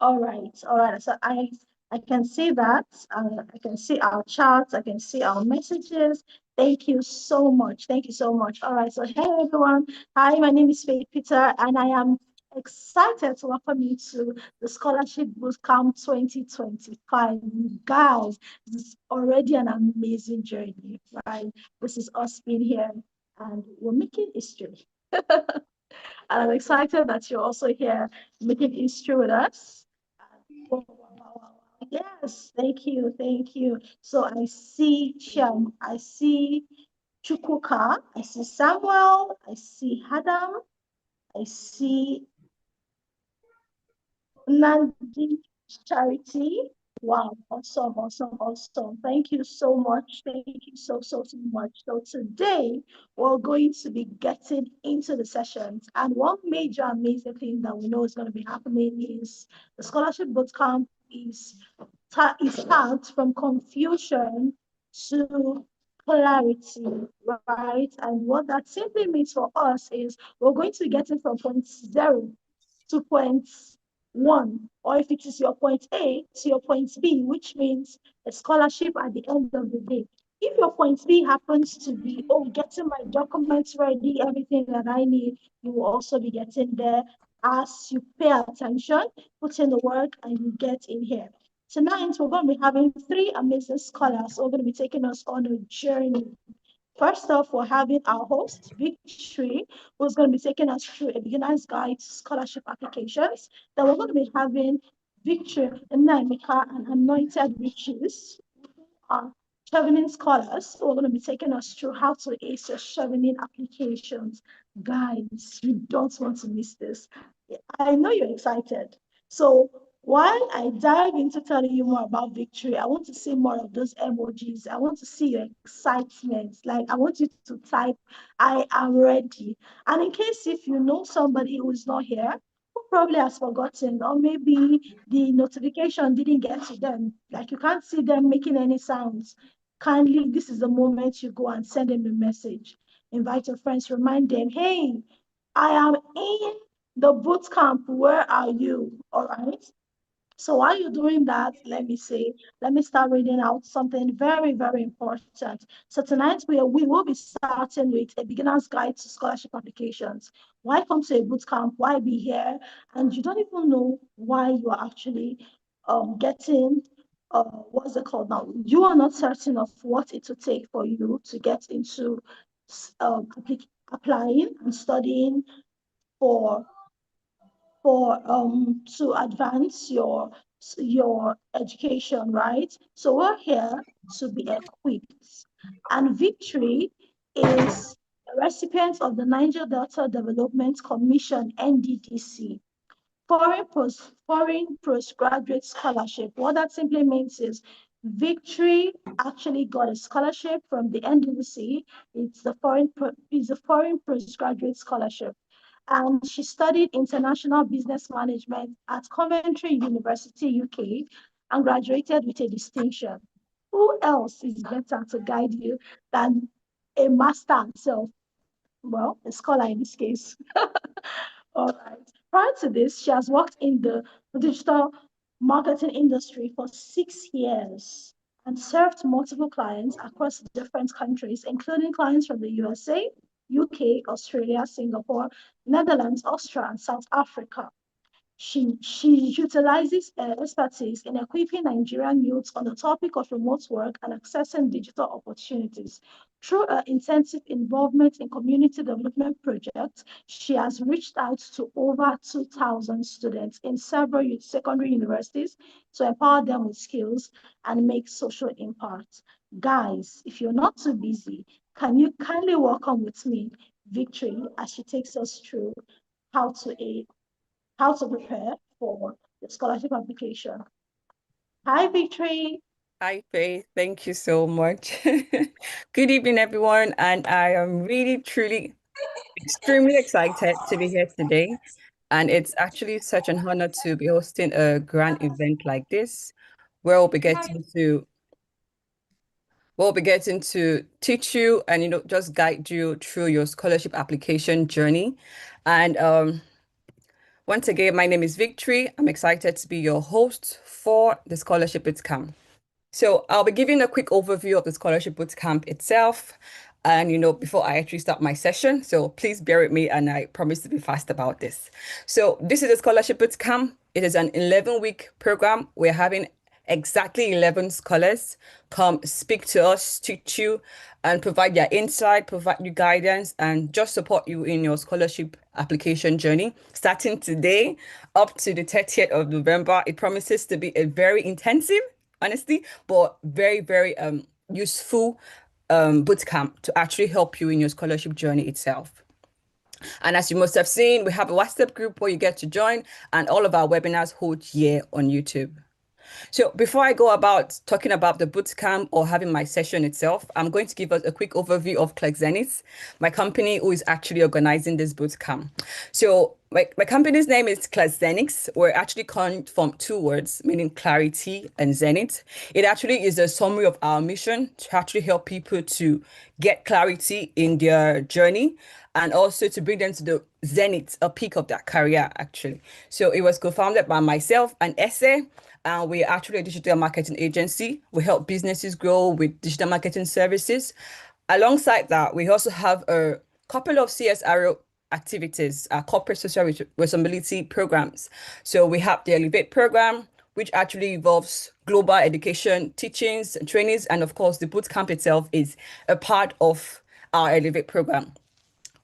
All right, all right. So I can see that. I can see our charts. I can see our messages. Thank you so much. Thank you so much. All right. So hey everyone. Hi, my name is Faith Peter, and I am excited to welcome you to the Scholarship Bootcamp 2025. Guys, this is already an amazing journey, right? This is us being here, and we're making history. And I'm excited that you're also here making history with us. Wow, wow, wow, wow. Yes, thank you, thank you. So I see Shem, I see Chukwuka, I see Samuel, I see Adam, I see Nandi Charity. Wow, awesome, awesome, awesome. Thank you so much. Thank you so much. So today we're going to be getting into the sessions. And one major amazing thing that we know is going to be happening is the scholarship bootcamp is tagged from confusion to clarity, right? And what that simply means for us is we're going to be getting from point zero to point one, or if it is your point A to your point B, which means a scholarship at the end of the day. If your point B happens to be, oh, getting my documents ready, everything that I need, you will also be getting there as you pay attention, put in the work, and you get in here. Tonight, we're going to be having three amazing scholars who are going to be taking us on a journey. First off, we're having our host, Victory, who's going to be taking us through a beginner's guide to scholarship applications. Then we're going to be having Victory, Naimika, and Anointed Riches, our Chevening scholars who are going to be taking us through how to ace your Chevening applications. Guys, you don't want to miss this. I know you're excited. So while I dive into telling you more about Victory, I want to see more of those emojis. I want to see your excitement. Like, I want you to type, I am ready. And in case if you know somebody who is not here, who probably has forgotten, or maybe the notification didn't get to them, like you can't see them making any sounds, kindly, this is the moment you go and send them a message. Invite your friends, remind them, hey, I am in the boot camp. Where are you? All right. So while you're doing that, let me start reading out something very important. So tonight we will be starting with a beginner's guide to scholarship applications. Why come to a boot camp? Why be here? And you don't even know why you are actually getting what's it called now? You are not certain of what it will take for you to get into um, applying and studying for to advance your education, right? So we're here to be equipped. And Victory is a recipient of the Niger Delta Development Commission, NDDC, foreign postgraduate scholarship. What that simply means is Victory actually got a scholarship from the NDDC. It's a foreign postgraduate scholarship, and she studied international business management at Coventry University, UK, and graduated with a distinction. Who else is better to guide you than a master herself? Well, a scholar in this case. All right. Prior to this, she has worked in the digital marketing industry for 6 years and served multiple clients across different countries, including clients from the USA, UK, Australia, Singapore, Netherlands, Austria, and South Africa. She utilizes expertise in equipping Nigerian youths on the topic of remote work and accessing digital opportunities. Through her intensive involvement in community development projects, she has reached out to over 2,000 students in several secondary universities to empower them with skills and make social impact. Guys, if you're not too busy, can you kindly welcome with me Victory as she takes us through how to aid how to prepare for the scholarship application. Hi, Victory. Hi, Faith. Thank you so much. Good evening, everyone. And I am really, truly, extremely excited to be here today. And it's actually such an honor to be hosting a grand event like this, where we'll be getting to teach you and just guide you through your scholarship application journey. And Once again, my name is Victory. I'm excited to be your host for the Scholarship Bootcamp. So I'll be giving a quick overview of the Scholarship Bootcamp itself and, before I actually start my session. So please bear with me and I promise to be fast about this. So this is a Scholarship Bootcamp. It is an 11-week program. We're having exactly 11 scholars come speak to us, teach you, and provide their insight, provide you guidance, and just support you in your scholarship application journey. Starting today up to the 30th of November, it promises to be a very intensive, honestly, but very, very useful boot camp to actually help you in your scholarship journey itself. And as you must have seen, we have a WhatsApp group where you get to join, and all of our webinars hold here on YouTube. So before I go about talking about the bootcamp or having my session itself, I'm going to give us a quick overview of 𝐒𝐿𝐍𝐍𝐻, my company who is actually organizing this bootcamp. So my company's name is 𝐒𝐿𝐍𝐻. We're actually calling from two words, meaning clarity and zenith. It actually is a summary of our mission to actually help people to get clarity in their journey and also to bring them to the zenith, a peak of their career, actually. So it was co-founded by myself and 𝐒𝐿𝐍𝐻. And we're actually a digital marketing agency. We help businesses grow with digital marketing services. Alongside that, we also have a couple of CSR activities, corporate social responsibility programs. So we have the Elevate program, which actually involves global education, teachings, trainings, and of course, the bootcamp itself is a part of our Elevate program.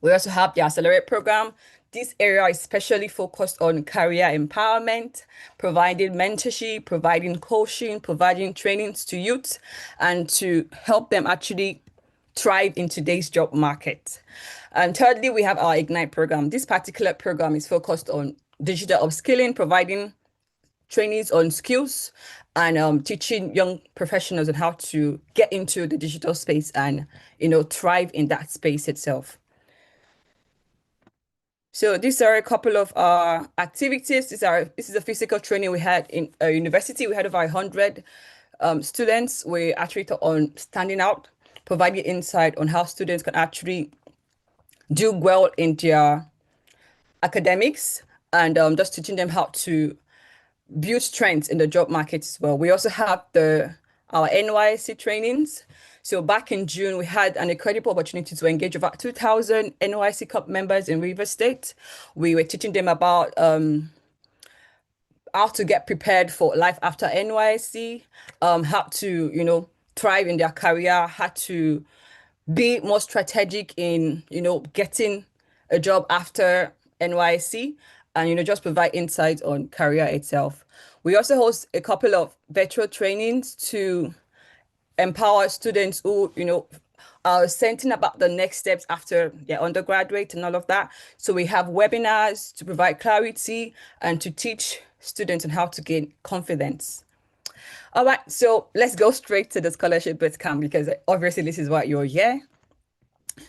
We also have the Accelerate program. This area is especially focused on career empowerment, providing mentorship, providing coaching, providing trainings to youth, and to help them actually thrive in today's job market. And thirdly, we have our Ignite program. This particular program is focused on digital upskilling, providing trainings on skills and teaching young professionals on how to get into the digital space and, thrive in that space itself. So these are a couple of activities. This is a physical training we had in a university. We had over 100 students. We actually taught on standing out, providing insight on how students can actually do well in their academics and just teaching them how to build strengths in the job market as well. We also have our NYSC trainings. So back in June, we had an incredible opportunity to engage about 2,000 NYSC Cup members in River State. We were teaching them about how to get prepared for life after NYSC, how to, thrive in their career, how to be more strategic in, getting a job after NYSC and, just provide insights on career itself. We also host a couple of virtual trainings to empower students who, are thinking about the next steps after their undergraduate and all of that. So we have webinars to provide clarity and to teach students on how to gain confidence. All right, so let's go straight to the Scholarship Bootcamp because obviously this is what you're here.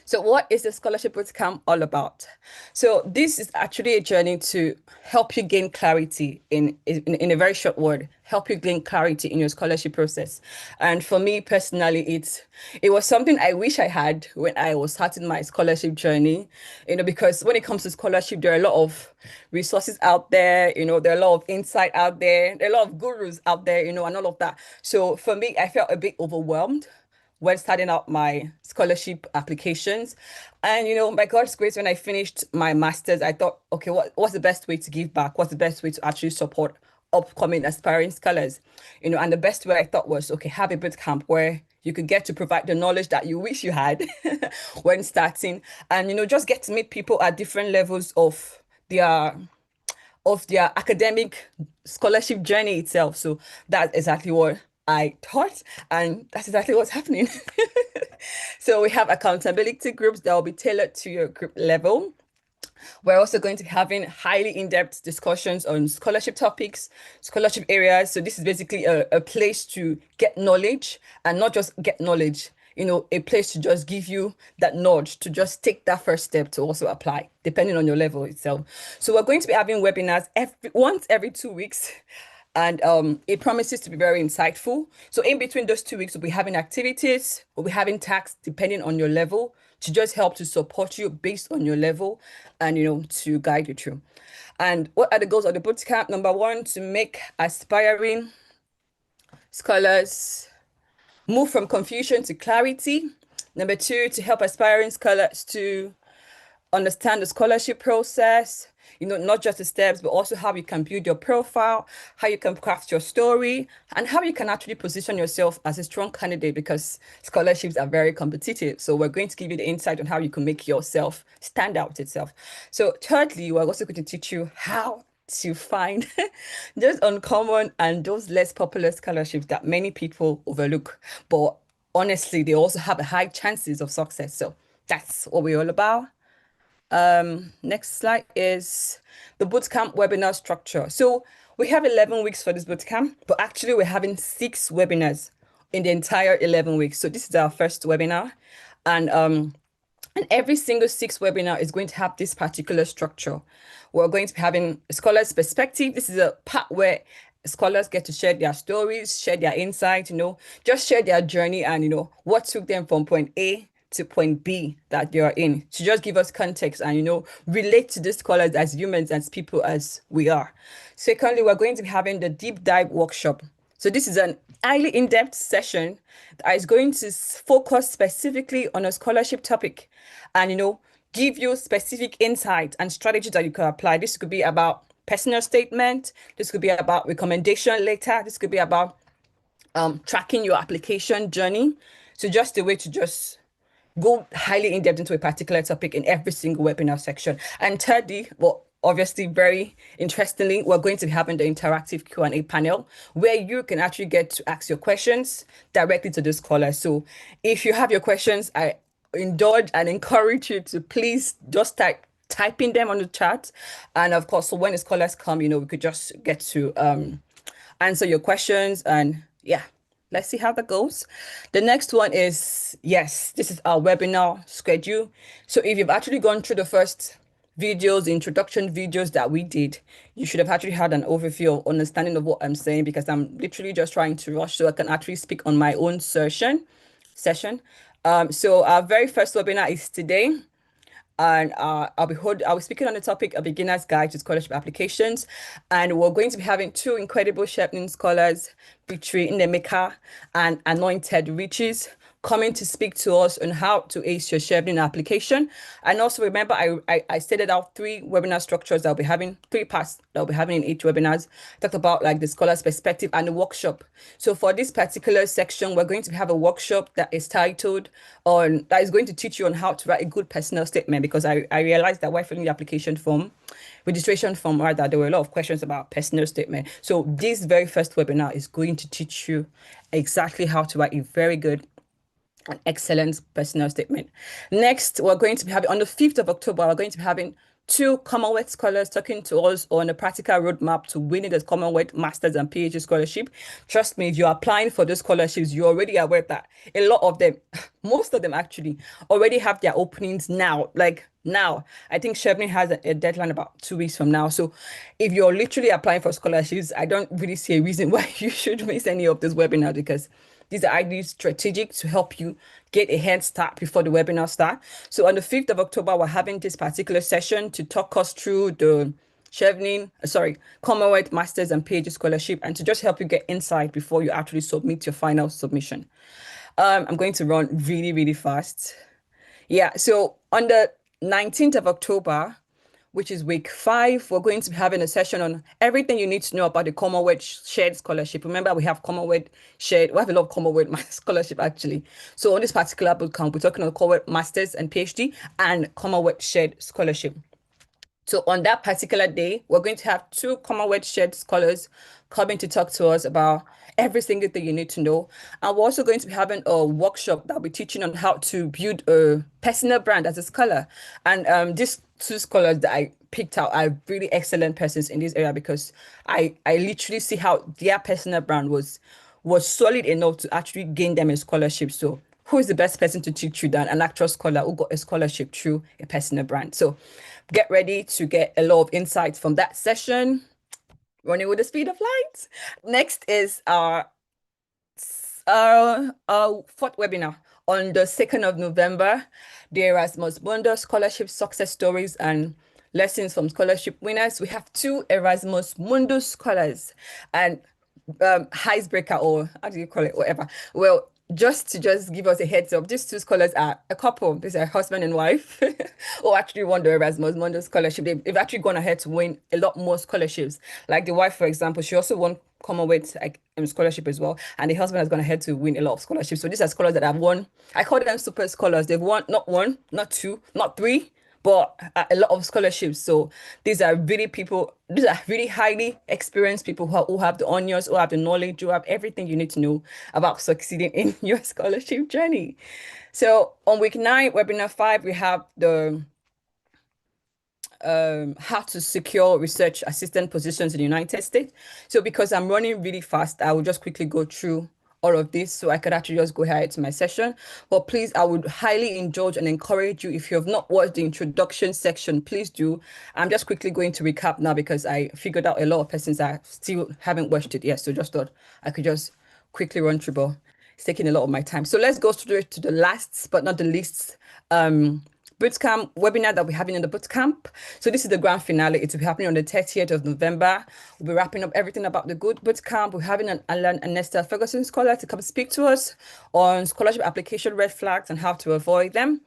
So what is the Scholarship Bootcamp all about? So this is actually a journey to help you gain clarity in a very short word, help you gain clarity in your scholarship process. And for me personally, it was something I wish I had when I was starting my scholarship journey, because when it comes to scholarship, there are a lot of resources out there, there are a lot of insight out there, there are a lot of gurus out there, and all of that. So for me, I felt a bit overwhelmed when starting out my scholarship applications. And, by God's grace, when I finished my master's, I thought, okay, what's the best way to give back? What's the best way to actually support upcoming aspiring scholars? And the best way I thought was, okay, have a boot camp where you could get to provide the knowledge that you wish you had when starting and, just get to meet people at different levels of their academic scholarship journey itself. So that's exactly what I taught, and that's exactly what's happening. So we have accountability groups that will be tailored to your group level. We're also going to be having highly in-depth discussions on scholarship topics, scholarship areas. So this is basically a place to get knowledge and not just get knowledge, a place to just give you that nudge to just take that first step to also apply, depending on your level itself. So we're going to be having webinars once every 2 weeks. And it promises to be very insightful. So in between those 2 weeks, we'll be having activities, we'll be having tasks depending on your level to just help to support you based on your level and, to guide you through. And what are the goals of the bootcamp? Number one, to make aspiring scholars move from confusion to clarity. Number two, to help aspiring scholars to understand the scholarship process, not just the steps, but also how you can build your profile, how you can craft your story, and how you can actually position yourself as a strong candidate, because scholarships are very competitive. So we're going to give you the insight on how you can make yourself stand out itself. So thirdly, we're also going to teach you how to find those uncommon and those less popular scholarships that many people overlook. But honestly, they also have a high chances of success. So that's what we're all about. Next slide is the bootcamp webinar structure. So we have 11 weeks for this bootcamp, but actually we're having 6 webinars in the entire 11 weeks. So this is our first webinar, and every single 6 webinar is going to have this particular structure. We're going to be having a scholar's perspective. This is a part where scholars get to share their stories, share their insight, just share their journey and, what took them from point A to point B that you're in, to just give us context and, relate to these scholars as humans, as people as we are. Secondly, we're going to be having the deep dive workshop. So this is an highly in-depth session that is going to focus specifically on a scholarship topic and, give you specific insights and strategies that you can apply. This could be about personal statement. This could be about recommendation letter. This could be about tracking your application journey. So just a way to just go highly in depth into a particular topic in every single webinar section. And thirdly, well, obviously, very interestingly, we're going to be having the interactive Q&A panel where you can actually get to ask your questions directly to the scholars. So if you have your questions, I indulge and encourage you to please just typing them on the chat. And of course, so when the scholars come, we could just get to answer your questions. And yeah, let's see how that goes. The next one is, yes, this is our webinar schedule. So if you've actually gone through the first videos, introduction videos that we did, you should have actually had an overview or understanding of what I'm saying, because I'm literally just trying to rush so I can actually speak on my own session. So our very first webinar is today. And I'll be speaking on the topic A Beginner's Guide to Scholarship Applications. And we're going to be having 2 incredible Chevening scholars, between 𝐒𝐿𝐿 and Anointed Riches, coming to speak to us on how to ace your Chevening application. And also remember, I stated out 3 webinar structures that I'll be having, 3 parts that I'll be having in each webinars. Talked about like the scholar's perspective and the workshop. So for this particular section, we're going to have a workshop that is titled on, that is going to teach you on how to write a good personal statement, because I realized that while filling the registration form rather, there were a lot of questions about personal statement. So this very first webinar is going to teach you exactly how to write a very good an excellent personal statement. Next, we're going to be having, on the 5th of October, we're going to be having 2 Commonwealth scholars talking to us on a practical roadmap to winning the Commonwealth Masters and PhD scholarship. Trust me, if you're applying for those scholarships, you're already aware that a lot of them, most of them actually, already have their openings now. Like now, I think Chevening has a deadline about 2 weeks from now. So if you're literally applying for scholarships, I don't really see a reason why you should miss any of this webinar, because these are ideally strategic to help you get a head start before the webinar start. So on the 5th of October, we're having this particular session to talk us through the Commonwealth Masters and PhD scholarship, and to just help you get insight before you actually submit your final submission. I'm going to run really, really fast. Yeah, so on the 19th of October, which is week 5, we're going to be having a session on everything you need to know about the Commonwealth Shared Scholarship. Remember, we have Commonwealth Shared, we have a lot of Commonwealth Scholarship actually. So on this particular bootcamp, we're talking about Commonwealth Masters and PhD and Commonwealth Shared Scholarship. So on that particular day, we're going to have 2 Commonwealth Shared Scholars coming to talk to us about every single thing you need to know. And we're also going to be having a workshop that will be teaching on how to build a personal brand as a scholar. And these 2 scholars that I picked out are really excellent persons in this area, because I literally see how their personal brand was solid enough to actually gain them a scholarship. So who is the best person to teach you than an actual scholar who got a scholarship through a personal brand? So get ready to get a lot of insights from that session. Running with the speed of light. Next is our 4th webinar on the 2nd of November, the Erasmus Mundus Scholarship Success Stories and Lessons from Scholarship Winners. We have 2 Erasmus Mundus scholars and icebreaker, or how do you call it, whatever. Well, just to give us a heads up, these 2 scholars are a couple. These are husband and wife who actually won the Erasmus Mundus scholarship. They've actually gone ahead to win a lot more scholarships. Like the wife, for example, she also won Commonwealth scholarship as well, and the husband has gone ahead to win a lot of scholarships. So these are scholars that have won. I call them super scholars. They've won not 1, not 2, not 3, but a lot of scholarships. So these are really highly experienced people who have the onions, who have the knowledge, who have everything you need to know about succeeding in your scholarship journey. So on week 9, webinar 5, we have the how to secure research assistant positions in the United States. So because I'm running really fast, I will just quickly go through all of this so I could actually just go ahead to my session. But please, I would highly indulge and encourage you, if you have not watched the introduction section, please do. I'm just quickly going to recap now because I figured out a lot of persons that still haven't watched it yet. So just thought I could just quickly run through, but it's taking a lot of my time. So let's go straight to the last but not the least bootcamp webinar that we're having in the bootcamp. So this is the grand finale. It will be happening on the 30th of November. We'll be wrapping up everything about the good bootcamp. We're having an Alan and Nesta Ferguson scholar to come speak to us on scholarship application red flags and how to avoid them.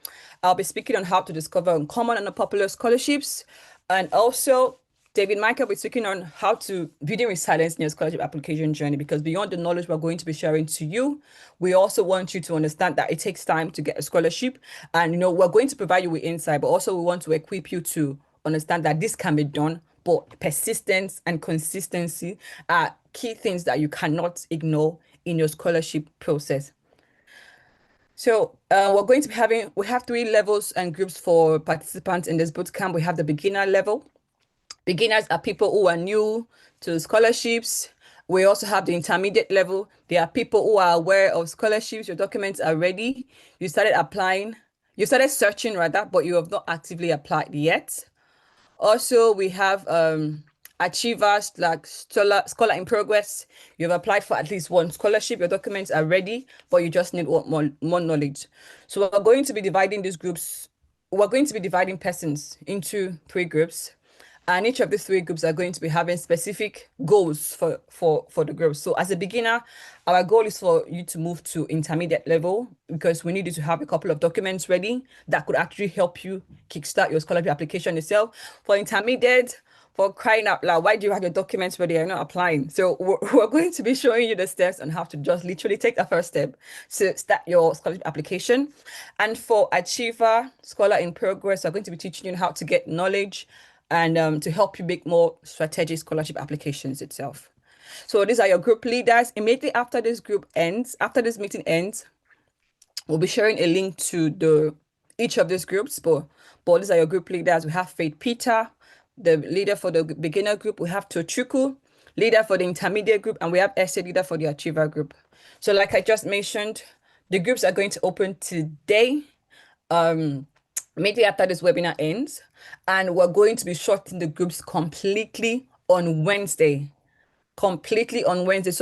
I'll be speaking on how to discover uncommon and unpopular scholarships. And also David Michael will be speaking on how to building resilience in your scholarship application journey, because beyond the knowledge we're going to be sharing to you, we also want you to understand that it takes time to get a scholarship. And, we're going to provide you with insight, but also we want to equip you to understand that this can be done, but persistence and consistency are key things that you cannot ignore in your scholarship process. So we have 3 levels and groups for participants in this bootcamp. We have the beginner level. Beginners are people who are new to scholarships. We also have the intermediate level. There are people who are aware of scholarships. Your documents are ready. You started searching rather, but you have not actively applied yet. Also, we have achievers, like scholar in progress. You've applied for at least 1 scholarship. Your documents are ready, but you just need more knowledge. So we're going to be dividing these groups. We're going to be dividing persons into 3 groups. And each of these 3 groups are going to be having specific goals for the group. So as a beginner, our goal is for you to move to intermediate level, because we need you to have a couple of documents ready that could actually help you kickstart your scholarship application itself. For intermediate, for crying out loud, why do you have your documents ready? You're not applying. So we're going to be showing you the steps on how to just literally take the first step to start your scholarship application. And for achiever, scholar in progress, we're going to be teaching you how to get knowledge and to help you make more strategic scholarship applications itself. So these are your group leaders. Immediately after this meeting ends, we'll be sharing a link to each of these groups. But these are your group leaders. We have Faith Peter, the leader for the beginner group. We have Tochukwu, leader for the intermediate group, and we have Esther, leader for the achiever group. So like I just mentioned, the groups are going to open today. Immediately after this webinar ends, and we're going to be shorting the groups completely on Wednesday. So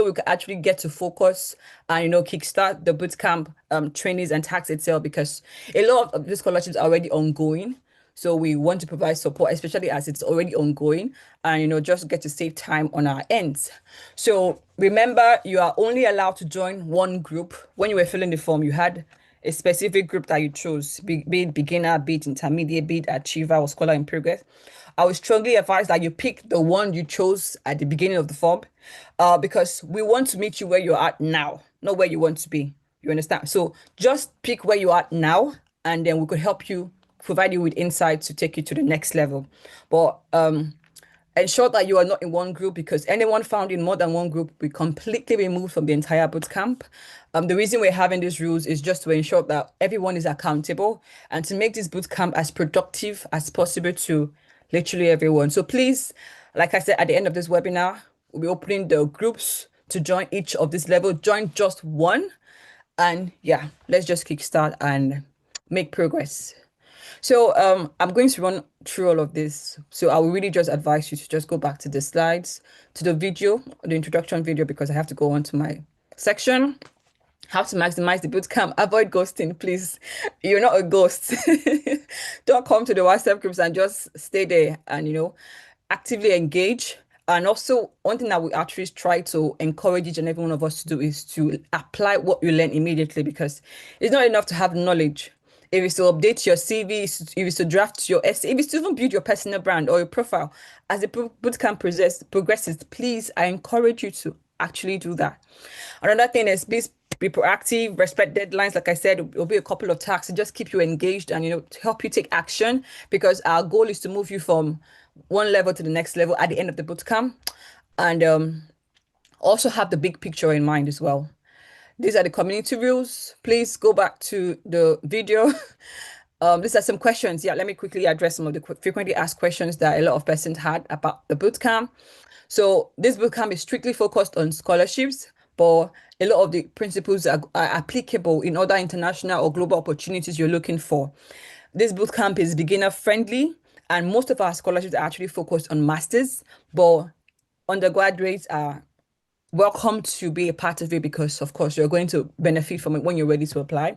we can actually get to focus and kickstart the bootcamp trainings and tax itself, because a lot of these scholarships are already ongoing. So we want to provide support, especially as it's already ongoing, and just get to save time on our ends. So remember, you are only allowed to join 1 group. When you were filling the form, you had a specific group that you chose, be it beginner, be it intermediate, be it achiever or scholar in progress. I would strongly advise that you pick the one you chose at the beginning of the form, because we want to meet you where you're at now, not where you want to be. You understand? So just pick where you are now, and then we could help you, provide you with insights to take you to the next level. But ensure that you are not in 1 group, because anyone found in more than 1 group will be completely removed from the entire bootcamp. The reason we're having these rules is just to ensure that everyone is accountable and to make this bootcamp as productive as possible to literally everyone. So please, like I said, at the end of this webinar, we'll be opening the groups to join each of this level. Join just 1, and yeah, let's just kickstart and make progress. So I'm going to run through all of this. So I will really just advise you to just go back to the slides, to the video, the introduction video, because I have to go on to my section. how to maximize the bootcamp. Avoid ghosting, please. You're not a ghost. Don't come to the WhatsApp groups and just stay there and, actively engage. And also, one thing that we actually try to encourage each and every one of us to do is to apply what you learn immediately, because it's not enough to have knowledge. If it's to update your CV, if it's to draft your essay, if it's to even build your personal brand or your profile, as the bootcamp progresses, please, I encourage you to actually do that. Another thing is please be proactive, respect deadlines. Like I said, it'll be a couple of tasks to just keep you engaged and to help you take action, because our goal is to move you from one level to the next level at the end of the bootcamp. And also have the big picture in mind as well. These are the community rules. Please go back to the video. These are some questions. Yeah, let me quickly address some of the frequently asked questions that a lot of persons had about the bootcamp. So this bootcamp is strictly focused on scholarships, but a lot of the principles are applicable in other international or global opportunities you're looking for. This bootcamp is beginner friendly, and most of our scholarships are actually focused on masters, but undergraduates are welcome to be a part of it, because of course you're going to benefit from it when you're ready to apply.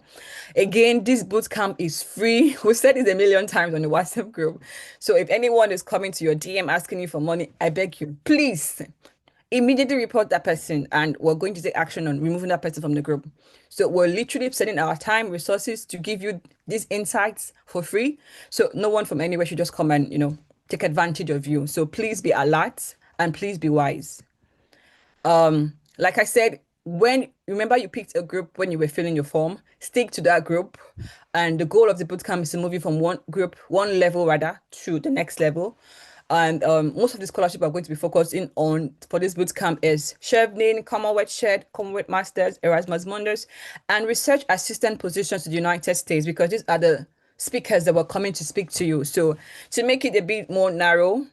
Again, this boot camp is free. We said it a million times on the WhatsApp group. So if anyone is coming to your DM asking you for money, I beg you, please immediately report that person, and we're going to take action on removing that person from the group. So we're literally spending our time, resources to give you these insights for free. So no one from anywhere should just come and, take advantage of you. So please be alert and please be wise. Like I said, when remember you picked a group when you were filling your form, stick to that group. And the goal of the bootcamp is to move you from one level rather, to the next level. And most of the scholarship are going to be focusing on for this bootcamp is Chevening, Commonwealth Shared, Commonwealth Masters, Erasmus Mundus, and research assistant positions to the United States, because these are the speakers that were coming to speak to you. So to make it a bit more narrow,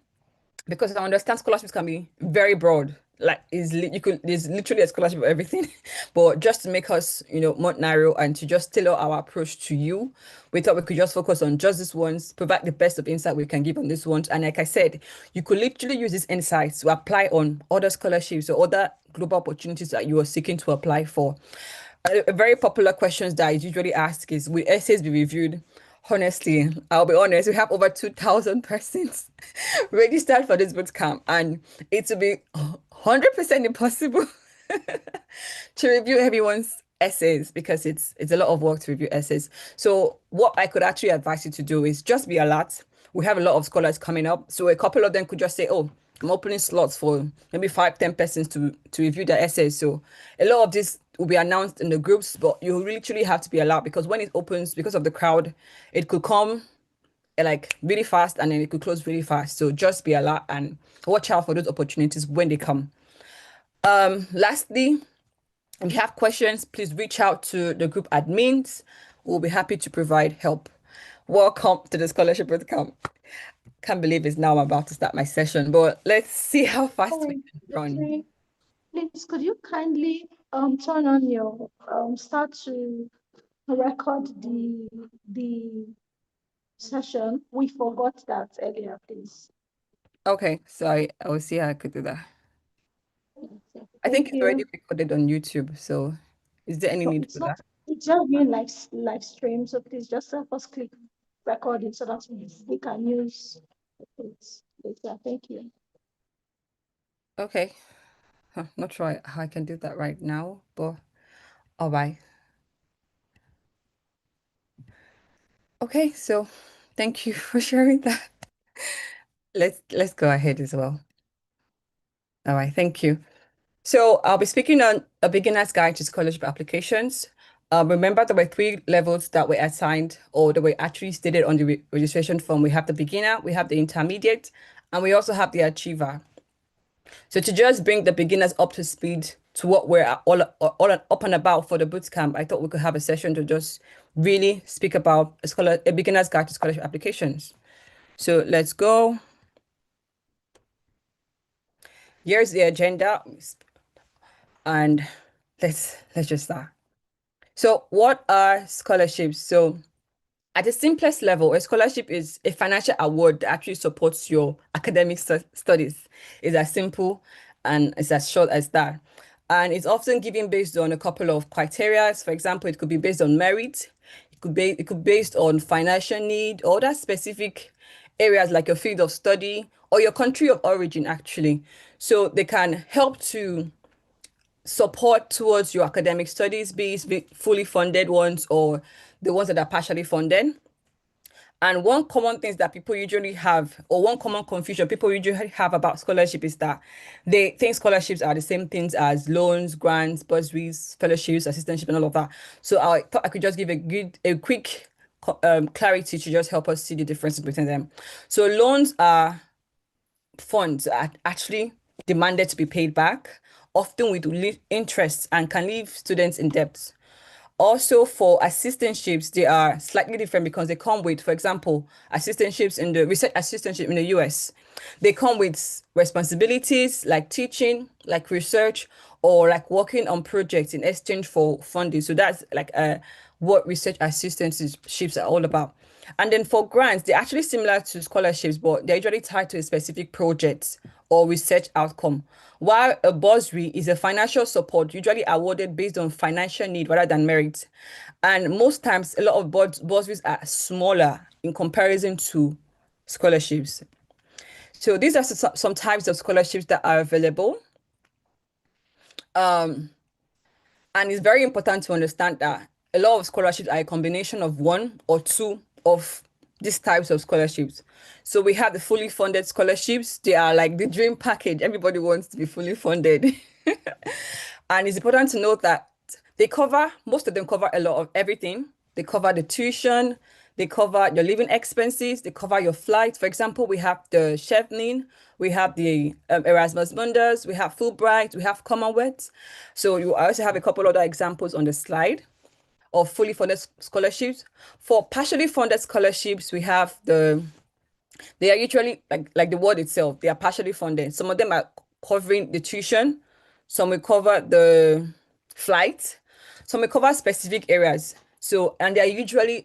because I understand scholarships can be very broad. Like there's literally a scholarship for everything, but just to make us more narrow and to just tailor our approach to you, we thought we could just focus on just these ones, provide the best of insight we can give on these ones. And like I said, you could literally use these insights to apply on other scholarships or other global opportunities that you are seeking to apply for. A very popular questions that is usually asked is, will essays be reviewed? Honestly, I'll be honest, we have over 2,000 persons registered for this bootcamp, and it will be 100% impossible to review everyone's essays, because it's a lot of work to review essays. So what I could actually advise you to do is just be alert. We have a lot of scholars coming up, so a couple of them could just say, oh, I'm opening slots for maybe 5, 10 persons to review their essays. So a lot of this will be announced in the groups, but you literally have to be alert, because when it opens, because of the crowd, it could come like really fast and then it could close really fast. So just be alert and watch out for those opportunities when they come. Lastly, if you have questions, please reach out to the group admins. We'll be happy to provide help. Welcome to the Scholarship Bootcamp. Can't believe it's now I'm about to start my session, but let's see how fast we can run. Okay. Please, could you kindly turn on your start to record the session? We forgot that earlier, please. Okay, sorry, I will see how I could do that. I think Thank it's you. already recorded on YouTube, so is there any So need it's for not, that? it's just being live stream. So please just help us click recording so that we can use it later. Thank you. Okay. Not sure how I can do that right now, but all right. Okay, so thank you for sharing that. Let's go ahead as well. All right, thank you. So I'll be speaking on a beginner's guide to scholarship applications. Remember, there were 3 levels that were assigned, or that were actually stated on the registration form. We have the beginner, we have the intermediate, and we also have the achiever. So to just bring the beginners up to speed to what we're all up and about for the bootcamp, I thought we could have a session to just really speak about a beginner's guide to scholarship applications. So let's go. Here's the agenda, and let's just start. So what are scholarships? So at the simplest level, a scholarship is a financial award that actually supports your academic studies. It's as simple and it's as short as that. And it's often given based on a couple of criteria. For example, it could be based on merit, it could be based on financial need, or other specific areas like your field of study or your country of origin, actually. So they can help to support towards your academic studies, be it fully funded ones or the ones that are partially funded. And one common thing that people usually have, or one common confusion people usually have about scholarship is that they think scholarships are the same things as loans, grants, bursaries, fellowships, assistantship, and all of that. So I thought I could just give a quick clarity to just help us see the difference between them. So loans are funds that are actually demanded to be paid back, often with interest, and can leave students in debt. Also, for assistantships, they are slightly different because they come with, for example, assistantships in the research assistantship in the US. They come with responsibilities like teaching, like research, or like working on projects in exchange for funding. So that's like what research assistantships are all about. And then for grants, they're actually similar to scholarships, but they're usually tied to a specific project or research outcome. While a bursary is a financial support usually awarded based on financial need rather than merit. And most times, a lot of bursaries are smaller in comparison to scholarships. So these are some types of scholarships that are available. Um, and it's very important to understand that a lot of scholarships are a combination of one or two of these types of scholarships. So we have the fully funded scholarships. They are like the dream package. Everybody wants to be fully funded. And it's important to note that most of them cover a lot of everything. They cover the tuition, they cover your living expenses, they cover your flight. For example, we have the Chevening, we have the Erasmus Mundus, we have Fulbright, we have Commonwealth. So you also have a couple other examples on the slide of fully funded scholarships. For partially funded scholarships, we have they are usually like the word itself, they are partially funded. Some of them are covering the tuition, some will cover the flight, some will cover specific areas. So, and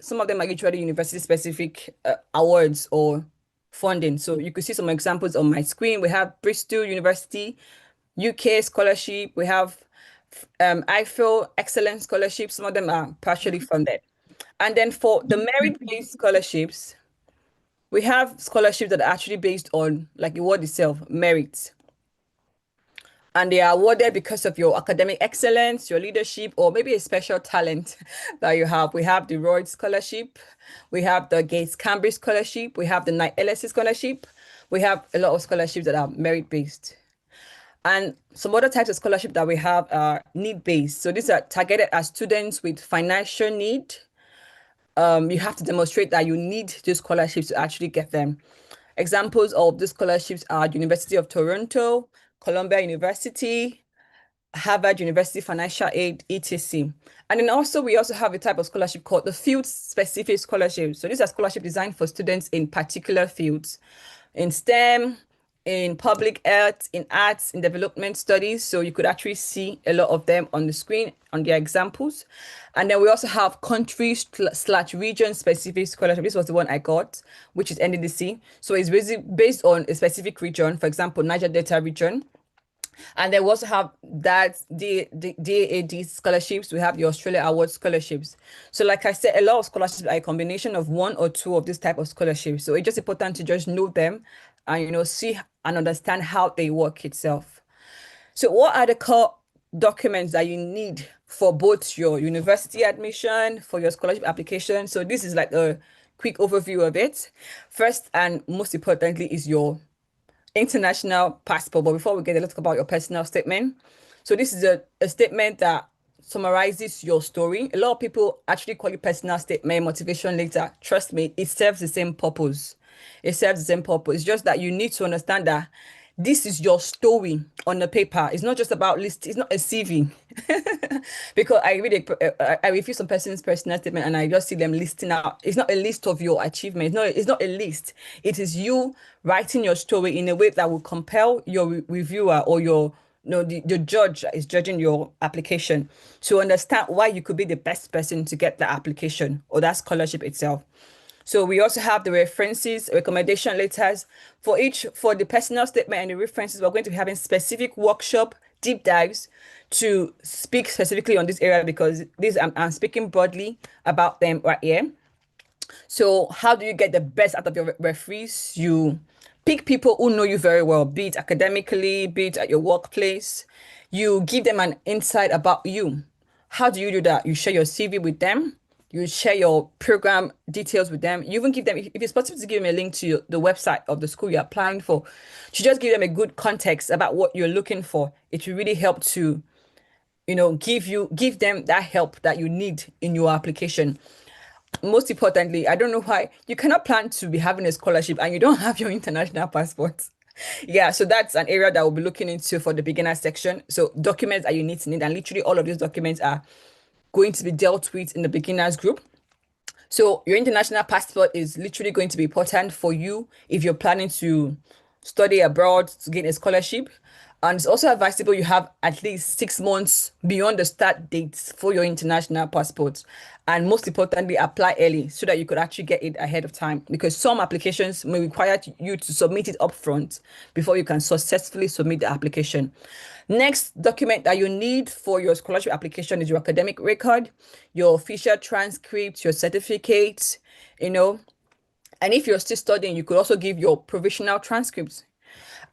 some of them are usually university specific awards or funding. So you could see some examples on my screen. We have Bristol University, UK scholarship. We have 𝐒𝐿 Excellence Scholarship. Some of them are partially funded. And then for the merit-based scholarships, we have scholarships that are actually based on, like the word itself, merit. And they are awarded because of your academic excellence, your leadership, or maybe a special talent that you have. We have the Rhodes Scholarship, we have the 𝐒𝐍𝐍𝐬𝐷𝐿𝐿 Scholarship, we have the Knight Ellison Scholarship. We have a lot of scholarships that are merit-based. And some other types of scholarship that we have are need-based. So these are targeted at students with financial need. You have to demonstrate that you need these scholarships to actually get them. Examples of these scholarships are University of Toronto, Columbia University, Harvard University Financial Aid, etc. And then we also have a type of scholarship called the field-specific scholarship. So these are scholarships designed for students in particular fields, in STEM, in public health, in arts, in development studies. So you could actually see a lot of them on the screen on their examples. And then we also have country/region specific scholarship. This was the one I got, which is NDDC. So it's based on a specific region, for example, Niger Delta region. And then we also have the DAAD scholarships. We have the Australia Award scholarships. So like I said, a lot of scholarships are a combination of one or two of this type of scholarships. So it's just important to just know them and, see and understand how they work itself. So what are the core documents that you need for both your university admission, for your scholarship application? So this is like a quick overview of it. First and most importantly is your international passport. But before we get there, let's talk about your personal statement. So this is a statement that summarizes your story. A lot of people actually call it personal statement, motivation letter. Trust me, it serves the same purpose. It serves the same purpose. It's just that you need to understand that this is your story on the paper. It's not just about list. It's not a CV. Because I review some person's personal statement and I just see them listing out. It's not a list of your achievements. No, it's not a list. It is you writing your story in a way that will compel your reviewer or the judge that is judging your application to understand why you could be the best person to get that application or that scholarship itself. So we also have the references, recommendation letters for the personal statement and the references. We're going to be having specific workshop deep dives to speak specifically on this area because I'm speaking broadly about them right here. So how do you get the best out of your referees? You pick people who know you very well, be it academically, be it at your workplace. You give them an insight about you. How do you do that? You share your CV with them. You share your program details with them. You even give them, if it's possible to give them a link to the website of the school you're applying for, to just give them a good context about what you're looking for. It will really help to, give them that help that you need in your application. Most importantly, I don't know why you cannot plan to be having a scholarship and you don't have your international passport. Yeah, so that's an area that we'll be looking into for the beginner section. So documents that you need, and literally all of these documents are going to be dealt with in the beginners group. So your international passport is literally going to be important for you if you're planning to study abroad to gain a scholarship. And it's also advisable you have at least 6 months beyond the start dates for your international passport. And most importantly, apply early so that you could actually get it ahead of time because some applications may require you to submit it upfront before you can successfully submit the application. Next document that you need for your scholarship application is your academic record, your official transcript, your certificate, and if you're still studying, you could also give your provisional transcripts.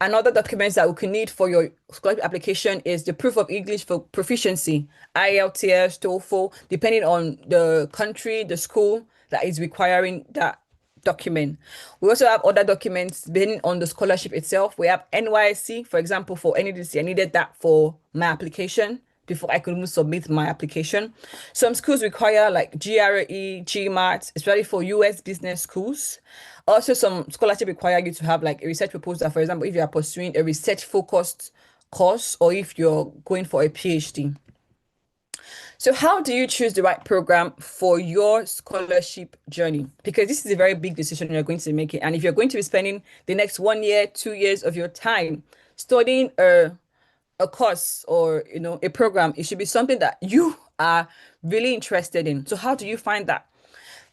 Another documents that we can need for your scholarship application is the proof of English for proficiency, IELTS, TOEFL, depending on the country, the school that is requiring that document. We also have other documents depending on the scholarship itself. We have NYSC, for example, for NEDC. I needed that for my application before I could even submit my application. Some schools require like GRE, GMAT, especially for US business schools. Also, some scholarship require you to have like a research proposal. For example, if you are pursuing a research focused course or if you're going for a PhD. So how do you choose the right program for your scholarship journey? Because this is a very big decision you're going to be making. And if you're going to be spending the next 1 year, 2 years of your time studying a course or a program, it should be something that you are really interested in. So how do you find that?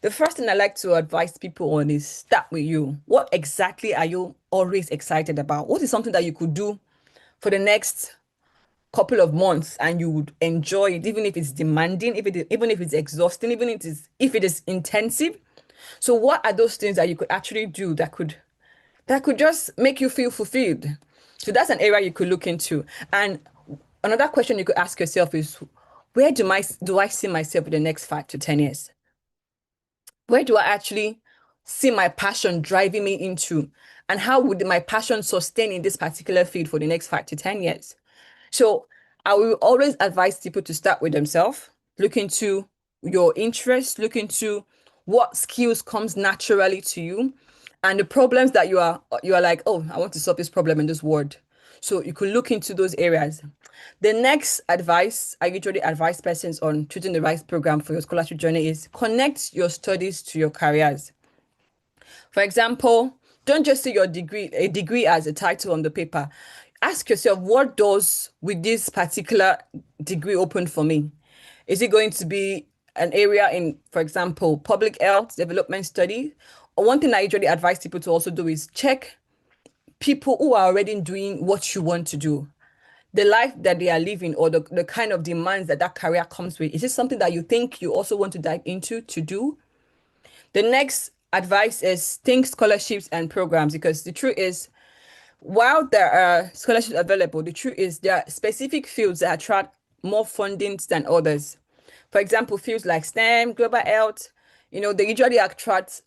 The first thing I like to advise people on is start with you. What exactly are you always excited about? What is something that you could do for the next couple of months and you would enjoy it, even if it's demanding, even if it's exhausting, even if it is intensive? So what are those things that you could actually do that could just make you feel fulfilled? So that's an area you could look into. And another question you could ask yourself is, where do I see myself in the next 5 to 10 years? Where do I actually see my passion driving me into? And how would my passion sustain in this particular field for the next 5 to 10 years? So I will always advise people to start with themselves, look into your interests, look into what skills comes naturally to you and the problems that you are like, oh, I want to solve this problem in this world. So you could look into those areas. The next advice I usually advise persons on choosing the right program for your scholarship journey is connect your studies to your careers. For example, don't just see a degree as a title on the paper. Ask yourself, what doors with this particular degree open for me? Is it going to be an area in, for example, public health, development study? Or one thing I usually advise people to also do is check people who are already doing what you want to do. The life that they are living or the kind of demands that career comes with. Is this something that you think you also want to dive into to do? The next advice is think scholarships and programs because the truth is, while there are scholarships available, the truth is there are specific fields that attract more fundings than others. For example, fields like STEM, global health, they usually attract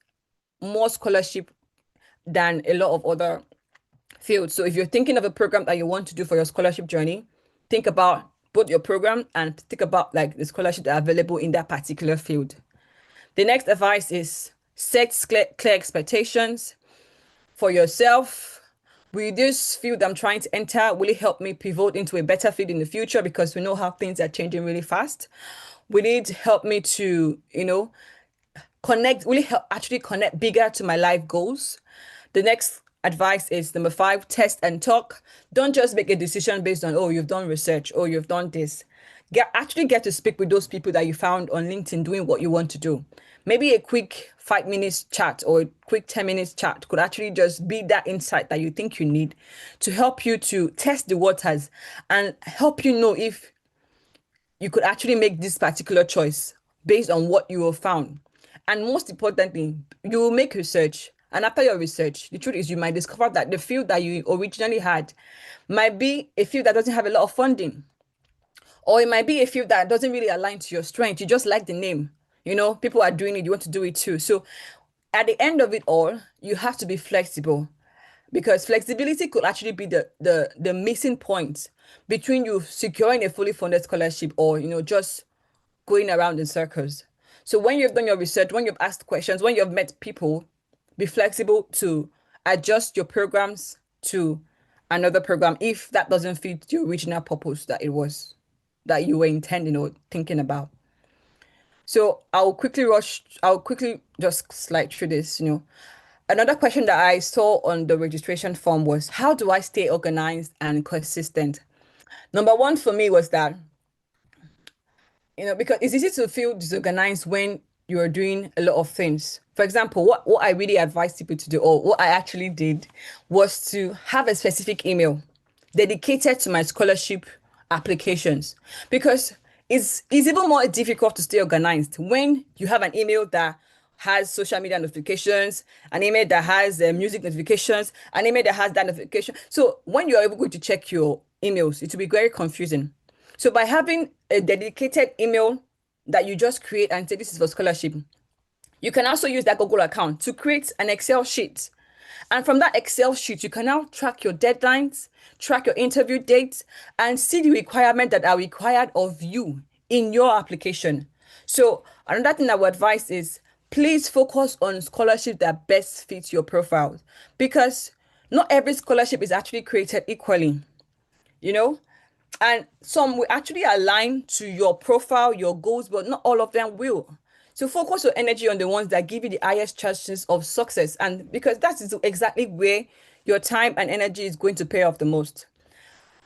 more scholarship than a lot of other fields. So if you're thinking of a program that you want to do for your scholarship journey, think about both your program and think about like the scholarships that are available in that particular field. The next advice is set clear expectations for yourself. Will this field I'm trying to enter will it help me pivot into a better field in the future? Because we know how things are changing really fast. Will it help me to, connect, will it help actually connect bigger to my life goals? The next advice is number 5, test and talk. Don't just make a decision based on, oh, you've done research, or you've done this. Actually get to speak with those people that you found on LinkedIn doing what you want to do. maybe a quick 5 minutes chat or a quick 10 minutes chat could actually just be that insight that you think you need to help you to test the waters and help you know if you could actually make this particular choice based on what you have found. And most importantly, you will make research. And after your research, the truth is you might discover that the field that you originally had might be a field that doesn't have a lot of funding, or it might be a field that doesn't really align to your strength. You just like the name. People are doing it, you want to do it too. So at the end of it all, you have to be flexible, because flexibility could actually be the missing point between you securing a fully funded scholarship or just going around in circles. So when you've done your research, when you've asked questions, when you've met people, be flexible to adjust your programs to another program if that doesn't fit your original purpose that you were intending or thinking about. So I'll quickly just slide through this. Another question that I saw on the registration form was, how do I stay organized and consistent? Number one for me was that, because it's easy to feel disorganized when you're doing a lot of things. For example, what I really advise people to do, or what I actually did, was to have a specific email dedicated to my scholarship applications, because it's even more difficult to stay organized when you have an email that has social media notifications, an email that has music notifications, an email that has that notification. So when you're able to check your emails, it will be very confusing. So by having a dedicated email that you just create and say this is for scholarship, you can also use that Google account to create an Excel sheet. And from that Excel sheet, you can now track your deadlines, track your interview dates, and see the requirements that are required of you in your application. So another thing I would advise is, please focus on scholarships that best fit your profile, because not every scholarship is actually created equally, you know? And some will actually align to your profile, your goals, but not all of them will. So focus your energy on the ones that give you the highest chances of success. And because that is exactly where your time and energy is going to pay off the most.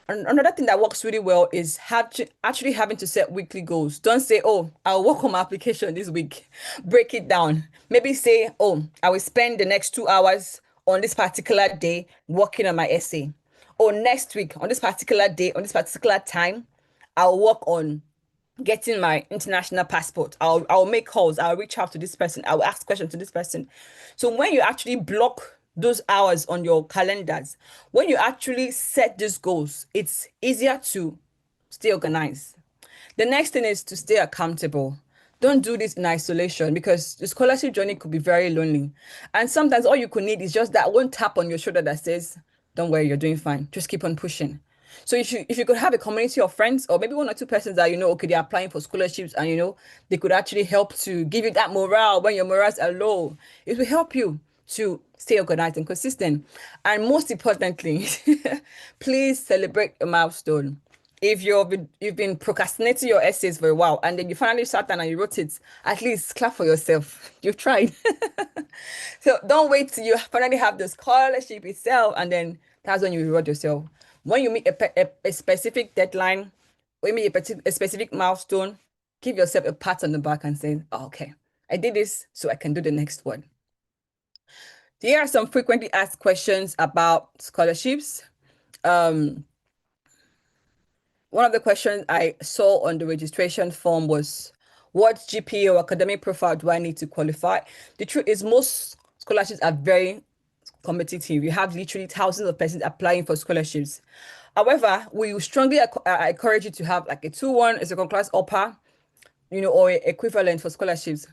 And another thing that works really well is actually having to set weekly goals. Don't say, oh, I'll work on my application this week. Break it down. Maybe say, oh, I will spend the next 2 hours on this particular day working on my essay. Or next week, on this particular day, on this particular time, I'll work on getting my international passport. I'll make calls. I'll reach out to this person. I'll ask questions to this person. So when you actually block those hours on your calendars, when you actually set these goals, it's easier to stay organized. The next thing is to stay accountable. Don't do this in isolation, because the scholarship journey could be very lonely. And sometimes all you could need is just that one tap on your shoulder that says, don't worry, you're doing fine. Just keep on pushing. So if you could have a community of friends, or maybe one or two persons that okay, they're applying for scholarships, and they could actually help to give you that morale when your morals are low. It will help you to stay organized and consistent. And most importantly, please celebrate a milestone. If you've been procrastinating your essays for a while, and then you finally sat down and you wrote it, at least clap for yourself. You've tried. So don't wait till you finally have the scholarship itself, and then that's when you reward yourself. When you meet a specific deadline, when you meet a specific milestone, give yourself a pat on the back and say, oh, okay, I did this, so I can do the next one. Here are some frequently asked questions about scholarships. One of the questions I saw on the registration form was, what GPA or academic profile do I need to qualify? The truth is, most scholarships are very competitive. You have literally thousands of persons applying for scholarships. However, we strongly encourage you to have like a 2-1, a second class upper, or equivalent for scholarships.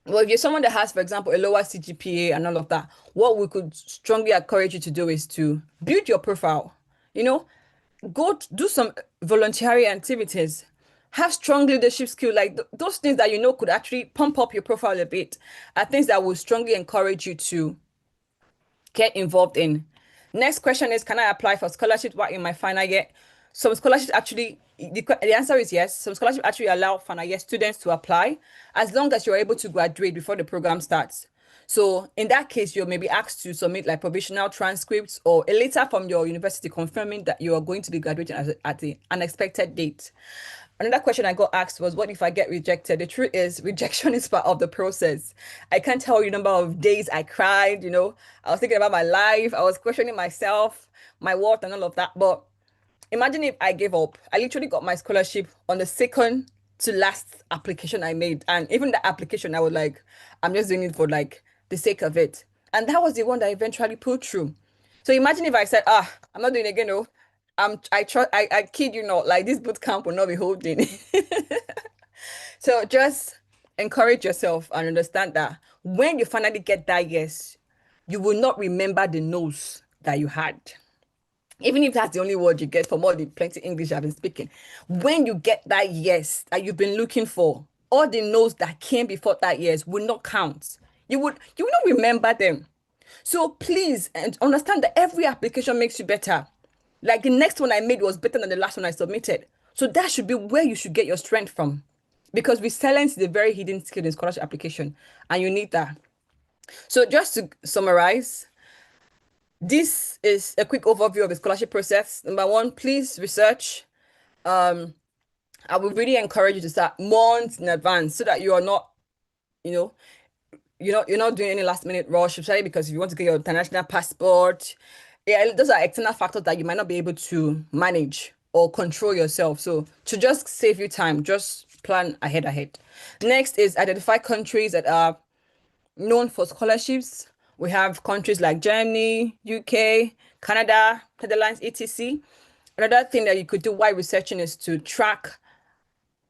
Well, if you're someone that has, for example, a lower CGPA and all of that, what we could strongly encourage you to do is to build your profile. Go do some voluntary activities, have strong leadership skill, like those things that could actually pump up your profile a bit, are things that will strongly encourage you to get involved in. Next question is, can I apply for scholarships while in my final year? Some scholarships actually, the answer is yes. Some scholarships actually allow final year students to apply as long as you're able to graduate before the program starts. So in that case, you may be asked to submit like provisional transcripts or a letter from your university confirming that you are going to be graduating at the unexpected date. Another question I got asked was, what if I get rejected? The truth is, rejection is part of the process. I can't tell you the number of days I cried, I was thinking about my life, I was questioning myself, my worth, and all of that. But imagine if I gave up. I literally got my scholarship on the second to last application I made. And even the application, I was like, I'm just doing it for like the sake of it. And that was the one that eventually pulled through. So imagine if I said, I'm not doing it again, no. I kid you not, like this boot camp will not be holding. So just encourage yourself and understand that when you finally get that yes, you will not remember the no's that you had. Even if that's the only word you get from all the plenty English I've been speaking. When you get that yes that you've been looking for, all the no's that came before that yes will not count. You will not remember them. So please and understand that every application makes you better. Like the next one I made was better than the last one I submitted. So that should be where you should get your strength from. Because resilience is a very hidden skill in scholarship application, and you need that. So just to summarize, this is a quick overview of the scholarship process. Number one, please research. I would really encourage you to start months in advance so that you are not, you know, you're not doing any last minute rush, especially because if you want to get your international passport, yeah, those are external factors that you might not be able to manage or control yourself. So to just save you time, just plan ahead. Next is identify countries that are known for scholarships. We have countries like Germany, UK, Canada, Netherlands, etc. Another thing that you could do while researching is to track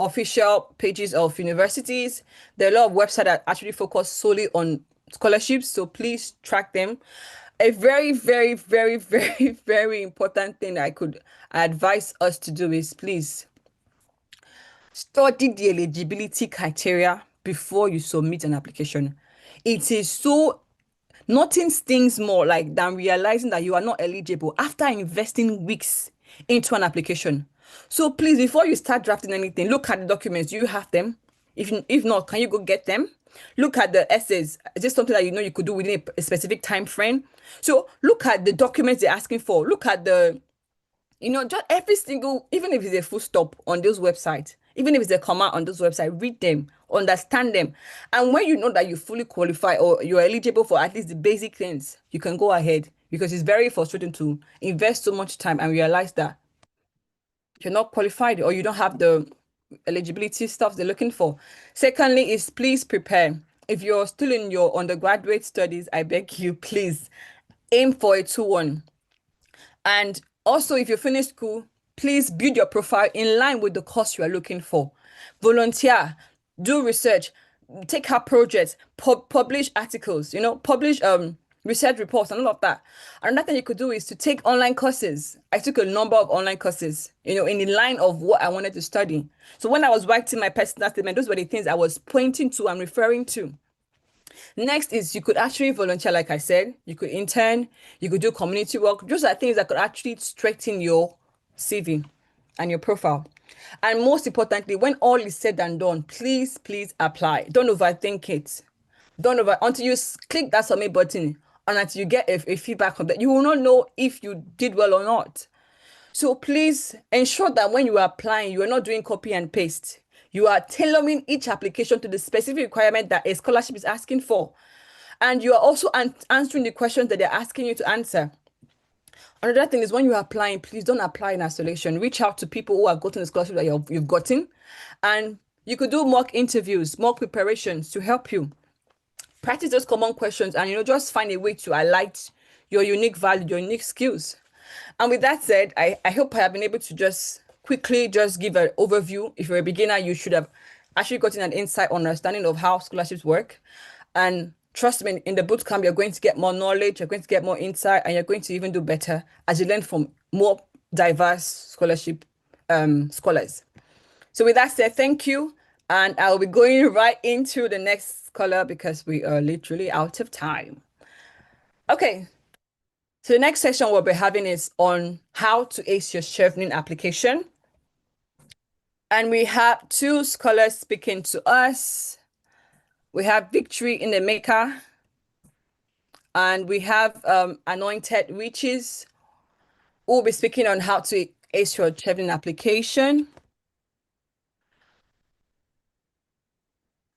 official pages of universities. There are a lot of websites that actually focus solely on scholarships, so please track them. A very, very, very, very, very important thing I could advise us to do is please study the eligibility criteria before you submit an application. It is so nothing stings more like than realizing that you are not eligible after investing weeks into an application. So please, before you start drafting anything, look at the documents. Do you have them? If not, can you go get them? Look at the essays. Is this something that you could do within a specific time frame? So look at the documents they're asking for. Look at the just every single, even if it's a full stop on those websites, even if it's a comma on those websites, read them, understand them. And when you know that you fully qualify or you're eligible for at least the basic things, you can go ahead because it's very frustrating to invest so much time and realize that you're not qualified or you don't have the eligibility stuff they're looking for. Secondly, is please prepare. If you're still in your undergraduate studies, I beg you, please aim for a 2-1. And also, if you finish school, please build your profile in line with the course you are looking for. Volunteer, do research, take up projects, publish articles, publish research reports and all of that. Another thing you could do is to take online courses. I took a number of online courses, in the line of what I wanted to study. So when I was writing my personal statement, those were the things I was pointing to and referring to. Next is you could actually volunteer, like I said, you could intern, you could do community work. Those are things that could actually strengthen your CV and your profile. And most importantly, when all is said and done, please apply. Don't overthink it. Until you click that submit button and until you get a feedback from that, you will not know if you did well or not. So please ensure that when you are applying, you are not doing copy and paste. You are tailoring each application to the specific requirement that a scholarship is asking for. And you are also answering the questions that they're asking you to answer. Another thing is when you are applying, please don't apply in isolation. Reach out to people who have gotten the scholarship that you've gotten. And you could do mock interviews, mock preparations to help you. Practice those common questions and, just find a way to highlight your unique value, your unique skills. And with that said, I hope I have been able to just quickly just give an overview. If you're a beginner, you should have actually gotten an insight on understanding of how scholarships work. And trust me, in the bootcamp, you're going to get more knowledge, you're going to get more insight, and you're going to even do better as you learn from more diverse scholarship scholars. So with that said, thank you. And I'll be going right into the next scholar because we are literally out of time. Okay. So the next session we'll be having is on how to ace your Chevening application. And we have 2 scholars speaking to us. We have Victory in the Maker And we have Anointed Riches, who will be speaking on how to ace your Chevening application.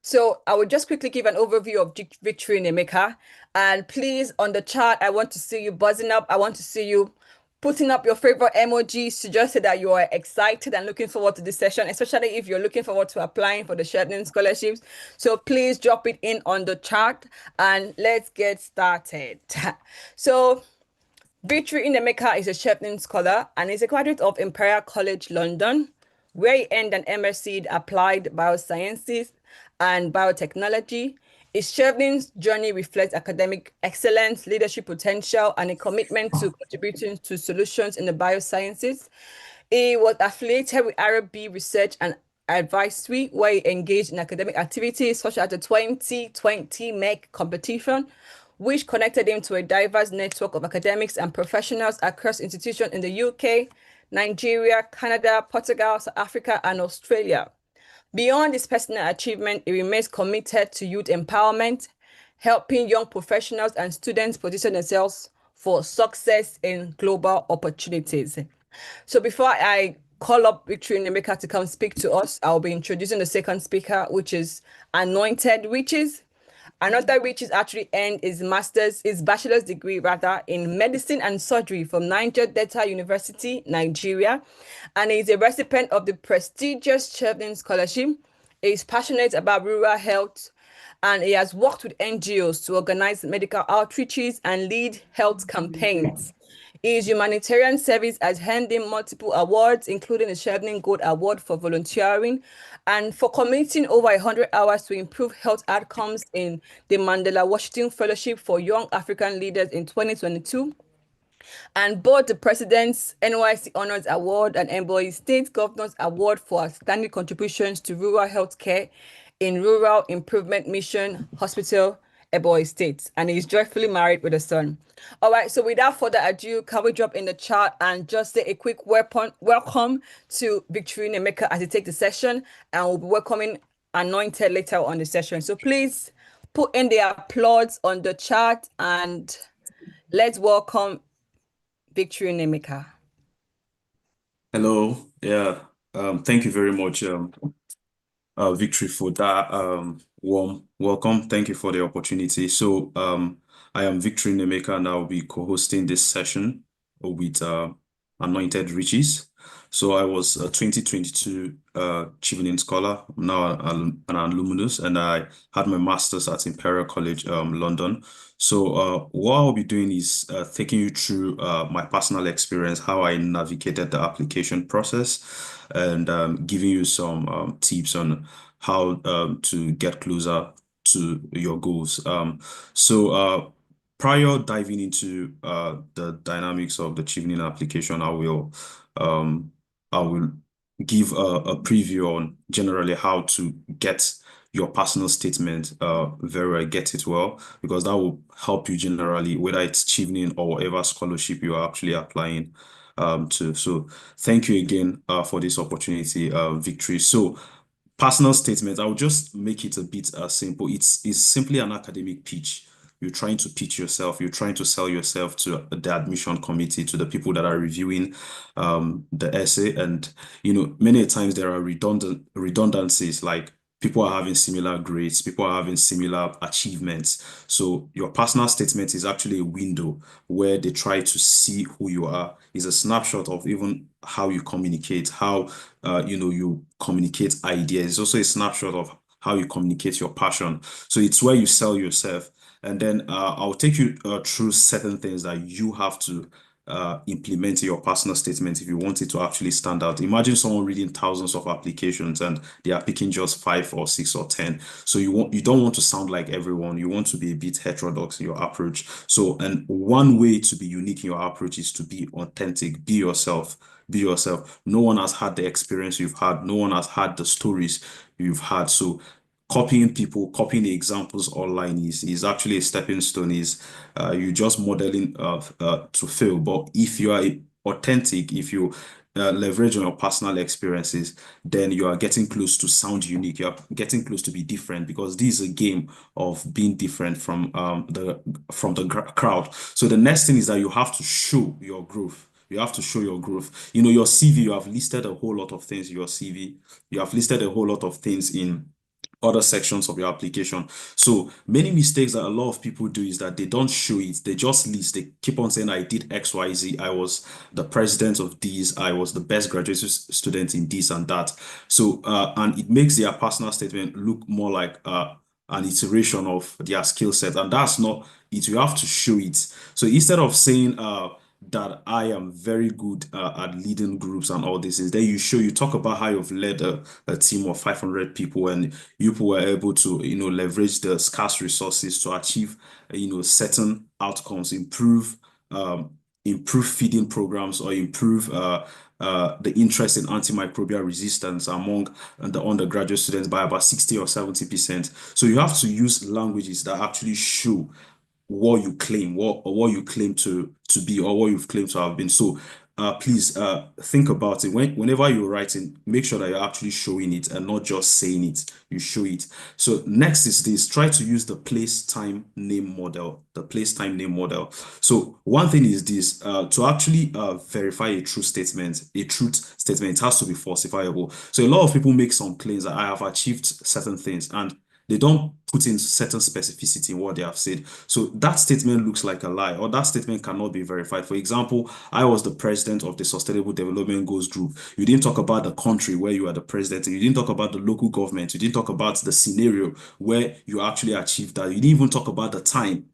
So I will just quickly give an overview of Victory in Emeka. And please, on the chat, I want to see you buzzing up. I want to see you putting up your favorite emojis to just say that you are excited and looking forward to this session, especially if you're looking forward to applying for the Chevening scholarships. So please drop it in on the chat and let's get started. So Victory in Emeka is a Chevening scholar and is a graduate of Imperial College London, where he earned an MSc in Applied Biosciences and Biotechnology. His Chevening's journey reflects academic excellence, leadership potential, and a commitment to contributing to solutions in the biosciences. He was affiliated with RB Research and Advisory, where he engaged in academic activities such as the 2020 MEC competition, which connected him to a diverse network of academics and professionals across institutions in the UK, Nigeria, Canada, Portugal, South Africa, and Australia. Beyond his personal achievement, he remains committed to youth empowerment, helping young professionals and students position themselves for success in global opportunities. So before I call up Victory in Emeka to come speak to us, I'll be introducing the second speaker, which is Anointed Riches. Another which is actually earned his bachelor's degree rather in medicine and surgery from Niger Delta University, Nigeria, and is a recipient of the prestigious Chevening Scholarship. He is passionate about rural health, and he has worked with NGOs to organize medical outreaches and lead health campaigns. His humanitarian service has earned him multiple awards, including the Chevening Gold Award for volunteering and for committing over 100 hours to improve health outcomes in the Mandela Washington Fellowship for Young African Leaders in 2022. And both the President's NYC Honors Award and Ebonyi State Governor's Award for outstanding contributions to rural healthcare in Rural Improvement Mission Hospital, Ebonyi State. And he's joyfully married with a son. All right, so without further ado, can we drop in the chat and just say a quick welcome to Victory in Emeka as he takes the session, and we'll be welcoming Anointed later on the session. So please put in the applause on the chat and let's welcome Victory in Emeka. Hello. Yeah. Thank you very much, Victory, for that warm welcome. Thank you for the opportunity. So I am Victory in Emeka, and I'll be co-hosting this session with Anointed Riches. So I was a 2022 Chevening scholar, now an alumnus, and I had my master's at Imperial College London. So what I'll be doing is taking you through my personal experience, how I navigated the application process, and giving you some tips on how to get closer to your goals. So prior diving into the dynamics of the Chevening application, I will give a preview on generally how to get your personal statement very well, get it well, because that will help you generally, whether it's Chevening or whatever scholarship you are actually applying to. So thank you again for this opportunity, Victory. So personal statement, I will just make it a bit simple. It's simply an academic pitch. You're trying to pitch yourself. You're trying to sell yourself to the admission committee, to the people that are reviewing the essay. And, many times there are redundancies, like people are having similar grades, people are having similar achievements. So your personal statement is actually a window where they try to see who you are. It's a snapshot of even how you communicate, how you communicate ideas. It's also a snapshot of how you communicate your passion. So it's where you sell yourself. And then I'll take you through certain things that you have to implement in your personal statement if you want it to actually stand out. Imagine someone reading thousands of applications and they are picking just 5 or 6 or 10. So you don't want to sound like everyone. You want to be a bit heterodox in your approach. So, and one way to be unique in your approach is to be authentic, be yourself. Be yourself. No one has had the experience you've had. No one has had the stories you've had. So copying people, copying the examples online is actually a stepping stone. Is you just modeling to fail. But if you are authentic, if you leverage on your personal experiences, then you are getting close to sound unique. You are getting close to be different, because this is a game of being different from the crowd. So the next thing is that you have to show your growth. You have to show your growth. You know, your CV, you have listed a whole lot of things in your CV. You have listed a whole lot of things in other sections of your application. So many mistakes that a lot of people do is that they don't show it. They just list. They keep on saying, I did XYZ. I was the president of this. I was the best graduate student in this and that. So, and it makes their personal statement look more like an iteration of their skill set. And that's not it. You have to show it. So instead of saying, that I am very good at leading groups and all this, is then you talk about how you've led a team of 500 people, and you were able to, leverage the scarce resources to achieve, certain outcomes, improve feeding programs, or improve the interest in antimicrobial resistance among the undergraduate students by about 60 or 70%. So you have to use languages that actually show what you claim, what you claim to be, or what you've claimed to have been. So please think about it. Whenever you're writing, make sure that you're actually showing it and not just saying it. You show it. So next is this: try to use the place, time, name model. The place, time, name model. So one thing is this: to actually verify a truth statement, it has to be falsifiable. So a lot of people make some claims that I have achieved certain things, and they don't put in certain specificity in what they have said. So that statement looks like a lie, or that statement cannot be verified. For example, I was the president of the Sustainable Development Goals Group. You didn't talk about the country where you are the president. You didn't talk about the local government. You didn't talk about the scenario where you actually achieved that. You didn't even talk about the time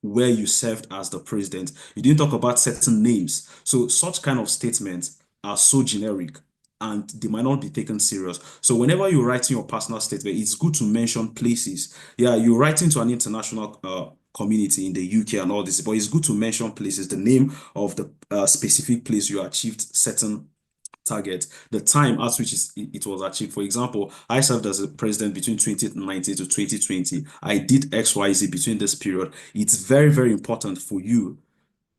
where you served as the president. You didn't talk about certain names. So such kind of statements are so generic, and they might not be taken serious. So whenever you're writing your personal statement, it's good to mention places. Yeah, you're writing to an international community in the UK and all this, but it's good to mention places, the name of the specific place you achieved certain target, the time at which it was achieved. For example, I served as a president between 2019 to 2020. I did XYZ between this period. It's very, very important for you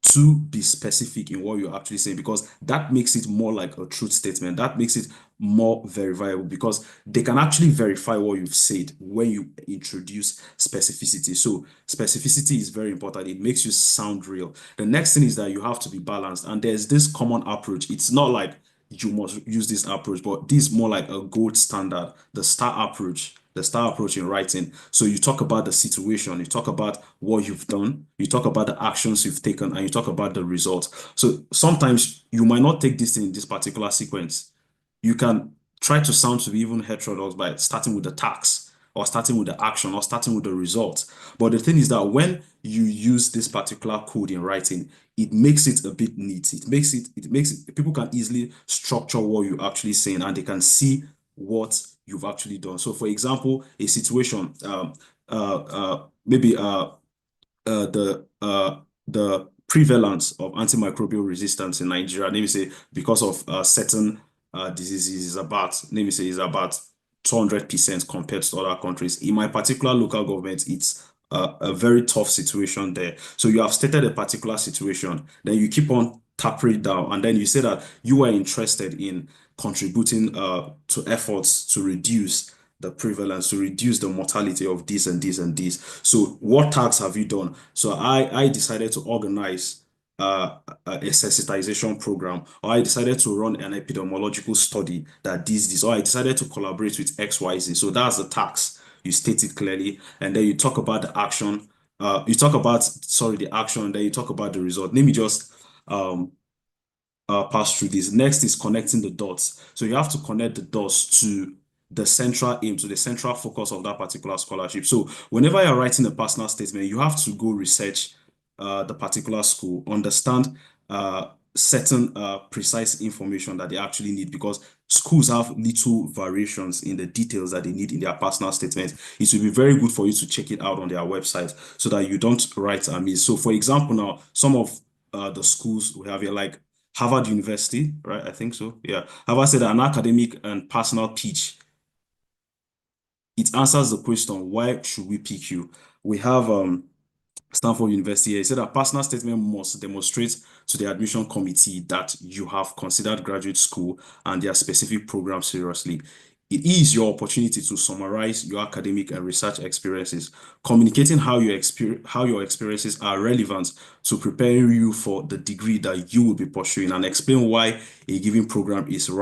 to be specific in what you're actually saying, because that makes it more like a truth statement. That makes it more verifiable, because they can actually verify what you've said when you introduce specificity. So specificity is very important. It makes you sound real. The next thing is that you have to be balanced, and there's this common approach. It's not like you must use this approach, but this is more like a gold standard, the star approach in writing. So you talk about the situation, you talk about what you've done, you talk about the actions you've taken, and you talk about the results. So sometimes you might not take this in this particular sequence. You can try to sound to be even heterodox by starting with the task, or starting with the action, or starting with the result. But the thing is that when you use this particular code in writing, it makes it a bit neat. It makes it, people can easily structure what you're actually saying, and they can see what you've actually done. So for example, a situation, maybe the prevalence of antimicrobial resistance in Nigeria, let me say, because of certain diseases, is about, let me say, is about 200% compared to other countries. In my particular local government, it's a very tough situation there. So you have stated a particular situation, then you keep on tapering it down, and then you say that you are interested in contributing to efforts to reduce the prevalence, to reduce the mortality of this and this and this. So what tasks have you done? So I decided to organize a sensitization program, or I decided to run an epidemiological study that this, or I decided to collaborate with XYZ. So that's the task. You state it clearly, and then you talk about the action. You talk about, sorry, the action, then you talk about the result. Let me just pass through this. Next is connecting the dots. So you have to connect the dots to the central aim, to the central focus of that particular scholarship. So whenever you're writing a personal statement, you have to go research the particular school, understand certain precise information that they actually need, because schools have little variations in the details that they need in their personal statement. It will be very good for you to check it out on their website so that you don't write amiss. So for example, now some of the schools we have here, like Harvard University, right? I think so. Yeah. Harvard said an academic and personal pitch. It answers the question, why should we pick you? We have Stanford University. He said that personal statement must demonstrate to the admission committee that you have considered graduate school and their specific program seriously. It is your opportunity to summarize your academic and research experiences, communicating how your experiences are relevant to preparing you for the degree that you will be pursuing, and explain why a given program is the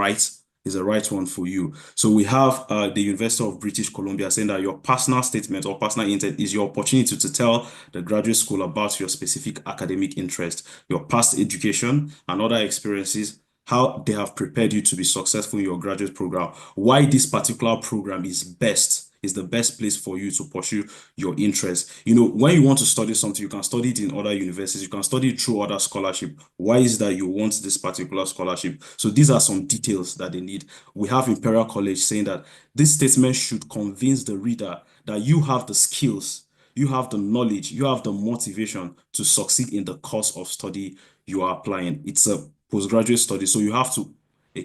right one for you. So we have the University of British Columbia saying that your personal statement or personal intent is your opportunity to tell the graduate school about your specific academic interest, your past education and other experiences, how they have prepared you to be successful in your graduate program, why this particular program is the best place for you to pursue your interest. You know, when you want to study something, you can study it in other universities, you can study it through other scholarship. Why is that you want this particular scholarship? So these are some details that they need. We have Imperial College saying that this statement should convince the reader that you have the skills, you have the knowledge, you have the motivation to succeed in the course of study you are applying. It's a postgraduate study, so you have to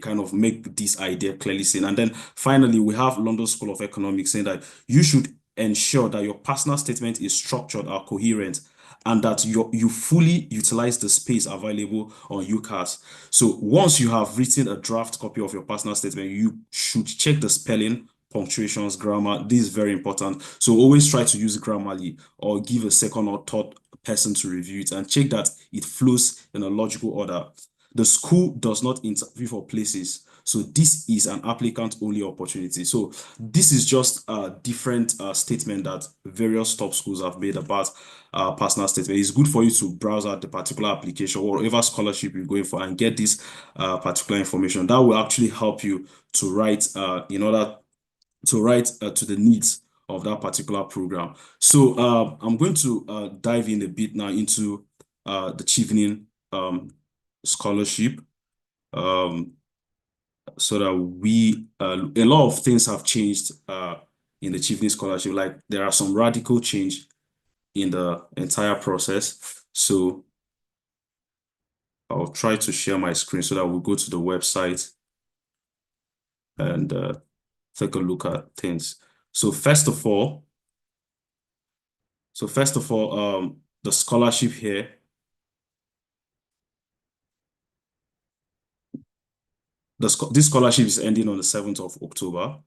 kind of make this idea clearly seen. And then finally, we have London School of Economics saying that you should ensure that your personal statement is structured or coherent, and that you fully utilize the space available on UCAS. So once you have written a draft copy of your personal statement, you should check the spelling, punctuations, grammar. This is very important. So always try to use Grammarly or give a second or third person to review it and check that it flows in a logical order. The school does not interview for places, so this is an applicant-only opportunity. So this is just a different statement that various top schools have made about personal statement. It's good for you to browse out the particular application or whatever scholarship you're going for and get this particular information. That will actually help you to write in order to write to the needs of that particular program. So I'm going to dive in a bit now into the Chevening scholarship, so that a lot of things have changed in the Chevening scholarship. Like there are some radical change in the entire process. So I'll try to share my screen so that we'll go to the website and take a look at things. So first of all, the scholarship here, this scholarship is ending on the 7th of October.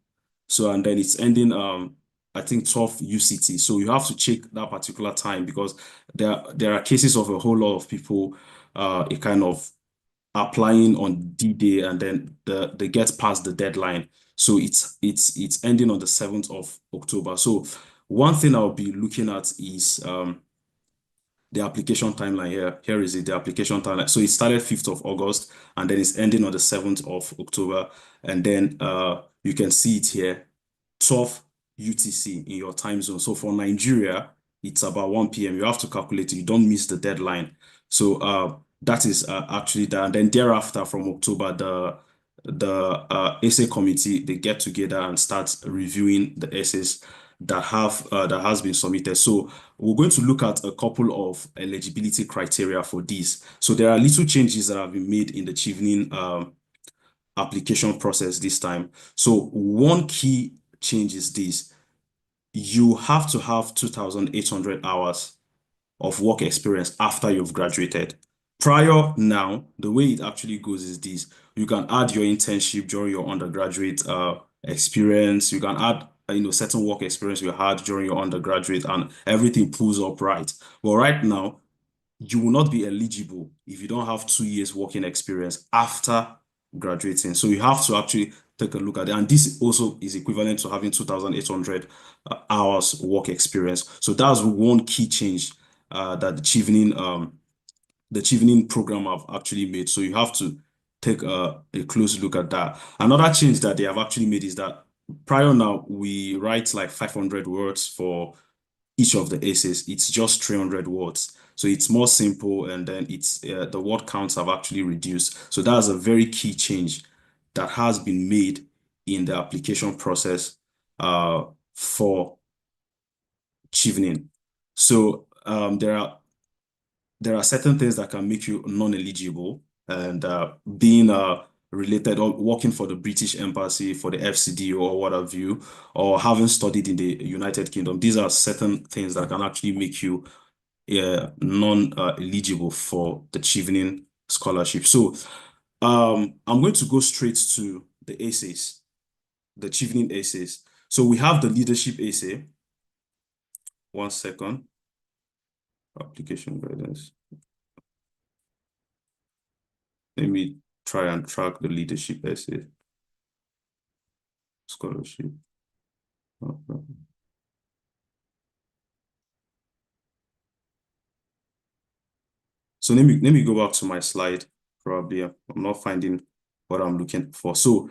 So, and then it's ending, I think 12 UCT. So you have to check that particular time, because there are cases of a whole lot of people kind of applying on D-Day, and then they get past the deadline. So it's ending on the 7th of October. So one thing I'll be looking at is the application timeline here. Here is it, the application timeline. So it started 5th of August, and then it's ending on the 7th of October. And then you can see it here, 12 UTC in your time zone. So for Nigeria, it's about 1 p.m. You have to calculate it. You don't miss the deadline. So that is actually that. And then thereafter, from October, the essay committee, they get together and start reviewing the essays that has been submitted. So we're going to look at a couple of eligibility criteria for this. So there are little changes that have been made in the Chevening application process this time. So one key change is this: you have to have 2,800 hours of work experience after you've graduated. Prior now, the way it actually goes is this: you can add your internship during your undergraduate experience. You can add certain work experience you had during your undergraduate, and everything pulls up right. But right now, you will not be eligible if you don't have 2 years working experience after graduating. So you have to actually take a look at it. And this also is equivalent to having 2,800 hours work experience. So that's one key change that the Chevening program have actually made. So you have to take a close look at that. Another change that they have actually made is that prior now, we write like 500 words for each of the essays. It's just 300 words. So it's more simple, and then it's the word counts have actually reduced. So that's a very key change that has been made in the application process for Chevening. So there are certain things that can make you non-eligible, and being related or working for the British Embassy, for the FCD or what have you, or having studied in the United Kingdom. These are certain things that can actually make you non-eligible for the Chevening scholarship. So I'm going to go straight to the essays, the Chevening essays. So we have the leadership essay. One second. Application guidance. Let me try and track the leadership essay. Scholarship. Okay. So let me go back to my slide. Probably I'm not finding what I'm looking for. So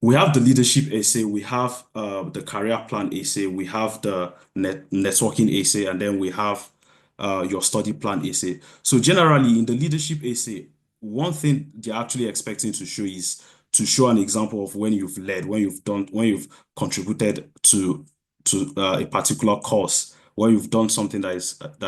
we have the leadership essay, we have the career plan essay, we have the networking essay, and then we have your study plan essay. So generally in the leadership essay, one thing they're actually expecting to show is to show an example of when you've led, when you've contributed to a particular cause, where you've done something that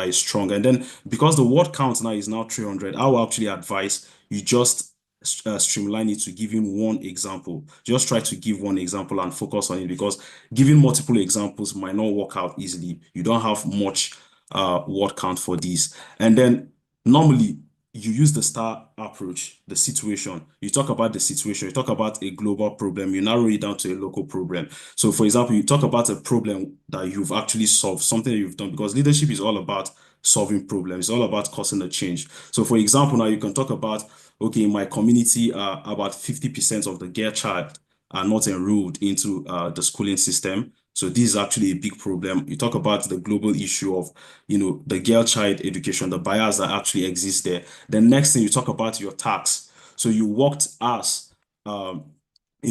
is strong. And then because the word count now is now 300, I will actually advise you just streamline it to giving one example. Just try to give one example and focus on it, because giving multiple examples might not work out easily. You don't have much word count for these. And then normally you use the STAR approach, the situation. You talk about the situation, you talk about a global problem, you narrow it down to a local problem. So for example, you talk about a problem that you've actually solved, something that you've done, because leadership is all about solving problems, it's all about causing a change. So for example, now you can talk about, okay, in my community, about 50% of the girl child are not enrolled into the schooling system. So this is actually a big problem. You talk about the global issue of, the girl child education, the bias that actually exist there. The next thing, you talk about your tax. So you worked as a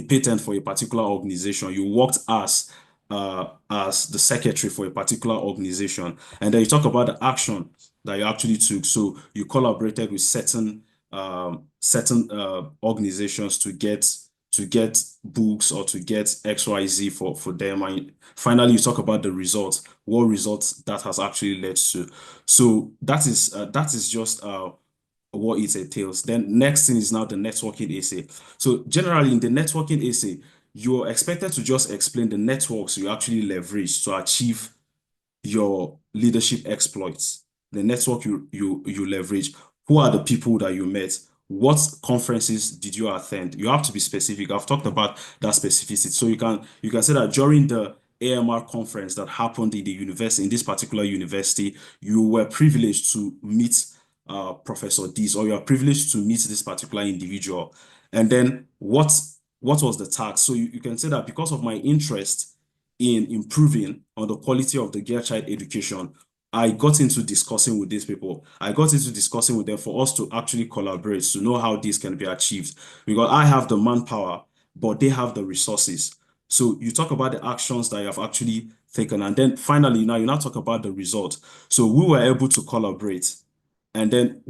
patent for a particular organization. You worked as the secretary for a particular organization, and then you talk about the action that you actually took. So you collaborated with certain organizations to get books or to get XYZ for them. And finally, you talk about the results, what results that has actually led to. So that is just what it entails. Then next thing is now the networking essay. So generally in the networking essay, you're expected to just explain the networks you actually leverage to achieve your leadership exploits, the network you leverage, who are the people that you met, what conferences did you attend. You have to be specific. I've talked about that specificity. So you can say that during the AMR conference that happened in the university, in this particular university, you were privileged to meet Professor This, or you are privileged to meet this particular individual. And then what was the task? So you can say that because of my interest in improving on the quality of the girl child education, I got into discussing with these people. I got into discussing with them for us to actually collaborate to know how this can be achieved. Because I have the manpower, but they have the resources. So you talk about the actions that you have actually taken. And then finally, now you now talk about the result. So we were able to collaborate. And then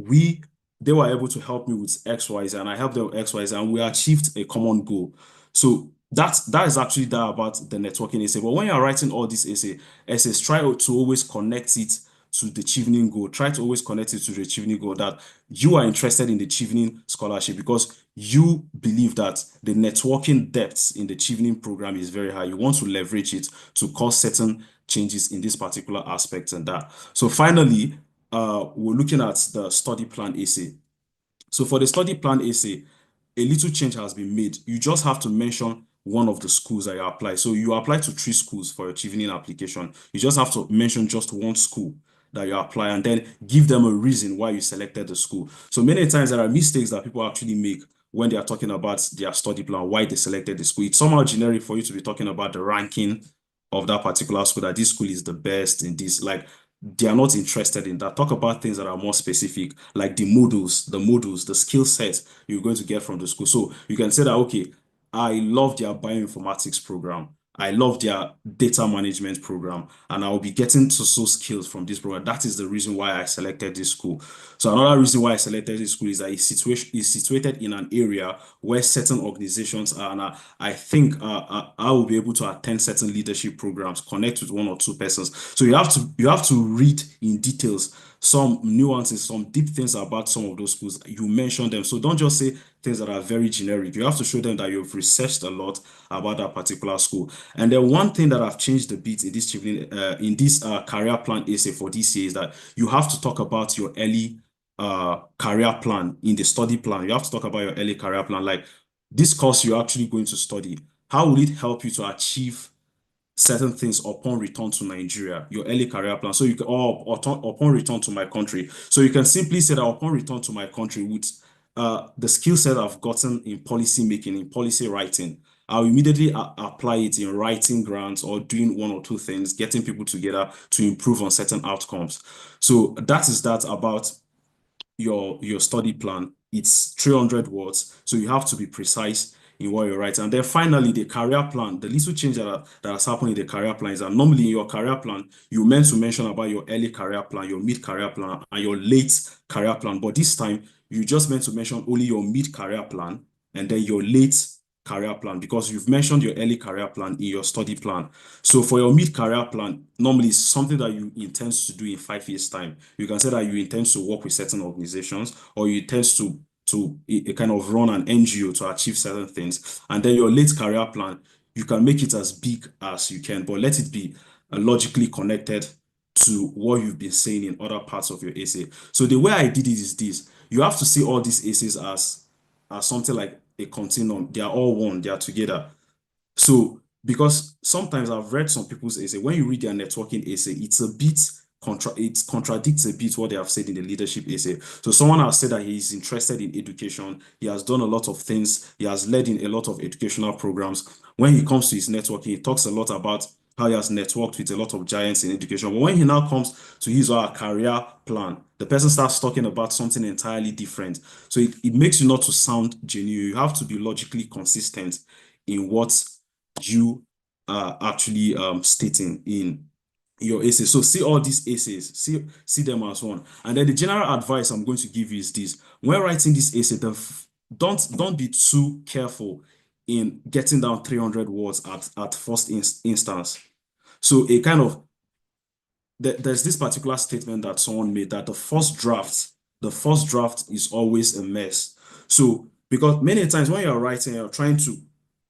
they were able to help me with XYZ, and I helped them with XYZ, and we achieved a common goal. So that is actually that about the networking essay. But when you're writing all these essays, try to always connect it to the Chevening goal. Try to always connect it to the Chevening goal, that you are interested in the Chevening scholarship because you believe that the networking depth in the Chevening program is very high. You want to leverage it to cause certain changes in this particular aspect and that. So finally, we're looking at the study plan essay. So for the study plan essay, a little change has been made. You just have to mention one of the schools that you apply. So you apply to 3 schools for your Chevening application. You just have to mention just one school that you apply, and then give them a reason why you selected the school. So many times there are mistakes that people actually make when they are talking about their study plan, why they selected the school. It's somehow generic for you to be talking about the ranking of that particular school, that this school is the best in this. Like, they are not interested in that. Talk about things that are more specific, like the modules, the skill set you're going to get from the school. So you can say that, okay, I love their bioinformatics program. I love their data management program, and I'll be getting so skills from this program. That is the reason why I selected this school. So another reason why I selected this school is that it's situated in an area where certain organizations are, and I think I will be able to attend certain leadership programs, connect with 1 or 2 persons. So you have to read in details some nuances, some deep things about some of those schools. You mention them. So don't just say things that are very generic. You have to show them that you've researched a lot about that particular school. And then one thing that I've changed a bit in this career plan essay for this year is that you have to talk about your early career plan in the study plan. You have to talk about your early career plan, like this course you're actually going to study. How will it help you to achieve certain things upon return to Nigeria, your early career plan? So you can, or upon return to my country. So you can simply say that upon return to my country with the skill set I've gotten in policy making, in policy writing, I'll immediately apply it in writing grants or doing one or two things, getting people together to improve on certain outcomes. So that is that about your study plan. It's 300 words, so you have to be precise in what you write. And then finally, the career plan, the little change that has happened in the career plan is that normally in your career plan, you meant to mention about your early career plan, your mid career plan, and your late career plan. But this time, you just meant to mention only your mid career plan and then your late career plan, because you've mentioned your early career plan in your study plan. So for your mid career plan, normally it's something that you intend to do in 5 years' time. You can say that you intend to work with certain organizations, or you intend to kind of run an NGO to achieve certain things. And then your late career plan, you can make it as big as you can, but let it be logically connected to what you've been saying in other parts of your essay. So the way I did it is this: you have to see all these essays as something like a continuum. They are all one, they are together. So, because sometimes I've read some people's essay, when you read their networking essay, it's a bit it contradicts a bit what they have said in the leadership essay. So someone has said that he is interested in education, he has done a lot of things, he has led in a lot of educational programs. When he comes to his networking, he talks a lot about how he has networked with a lot of giants in education. But when he now comes to his or her career plan, the person starts talking about something entirely different. So it makes you not to sound genuine. You have to be logically consistent in what you are actually stating in your essay. So see all these essays, see them as one. And then the general advice I'm going to give you is this: when writing this essay, don't be too careful in getting down 300 words at first instance. So a kind of there's this particular statement that someone made, that the first draft is always a mess. So because many times when you're writing, you're trying to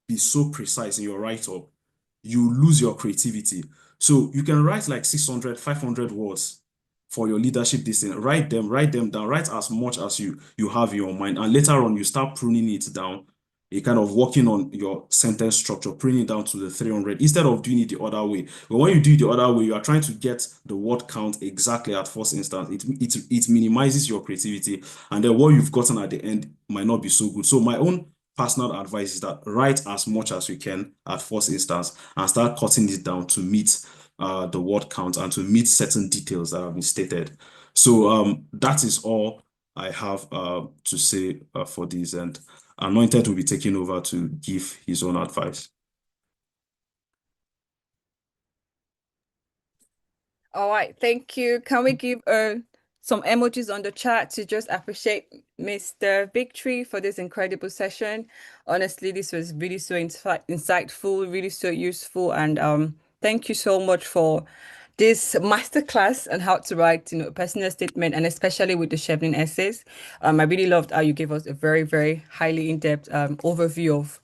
be so precise in your write-up, you lose your creativity. So you can write like 600, 500 words for your leadership distance. Write them down, write as much as you have in your mind, and later on you start pruning it down. You kind of working on your sentence structure, pruning it down to the 300 instead of doing it the other way. But when you do it the other way, you are trying to get the word count exactly at first instance. It minimizes your creativity, and then what you've gotten at the end might not be so good. So my own personal advice is that write as much as you can at first instance and start cutting it down to meet the word count and to meet certain details that have been stated. So that is all I have to say for this, and Anointed will be taking over to give his own advice. All right, thank you. Can we give some emojis on the chat to just appreciate Mr. Victory for this incredible session? Honestly, this was really so insightful, really so useful, and thank you so much for this masterclass on how to write, a personal statement, and especially with the Chevening essays. I really loved how you gave us a very, very highly in-depth overview of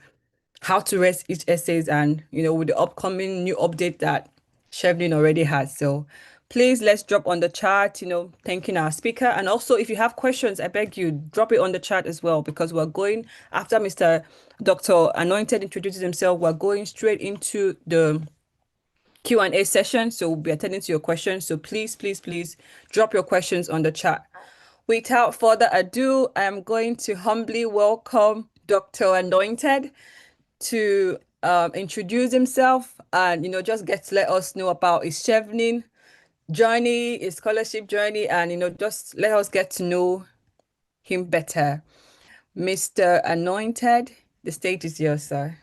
how to write each essays, and with the upcoming new update that Chevening already has. So please, let's drop on the chat, thanking our speaker. And also, if you have questions, I beg you, drop it on the chat as well, because we're going, after Mr. Dr. Anointed introduces himself, we're going straight into the Q&A session. So we'll be attending to your questions. So please, please, please drop your questions on the chat. Without further ado, I'm going to humbly welcome Dr. Anointed to introduce himself and just get to let us know about his Chevening journey, his scholarship journey, and just let us get to know him better. Mr. Anointed, the stage is yours, sir.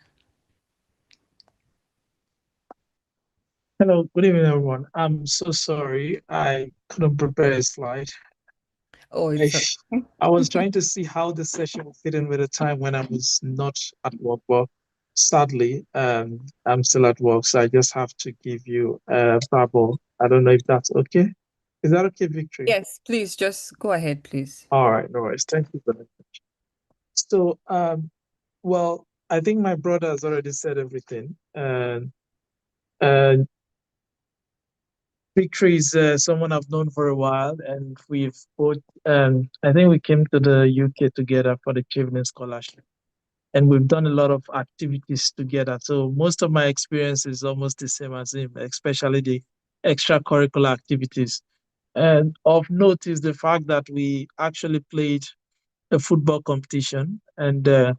Hello, good evening, everyone. I'm so sorry I couldn't prepare a slide. Oh, I was trying to see how the session would fit in with a time when I was not at work, but sadly, I'm still at work, so I just have to give you a verbal. I don't know if that's okay. Is that okay, Victory? Yes, please just go ahead, please. All right, no worries. Thank you very much. So, well, I think my brother has already said everything. And Victory is someone I've known for a while, and we've both, I think we came to the UK together for the Chevening Scholarship, and we've done a lot of activities together. So most of my experience is almost the same as him, especially the extracurricular activities. And of note is the fact that we actually played a football competition, and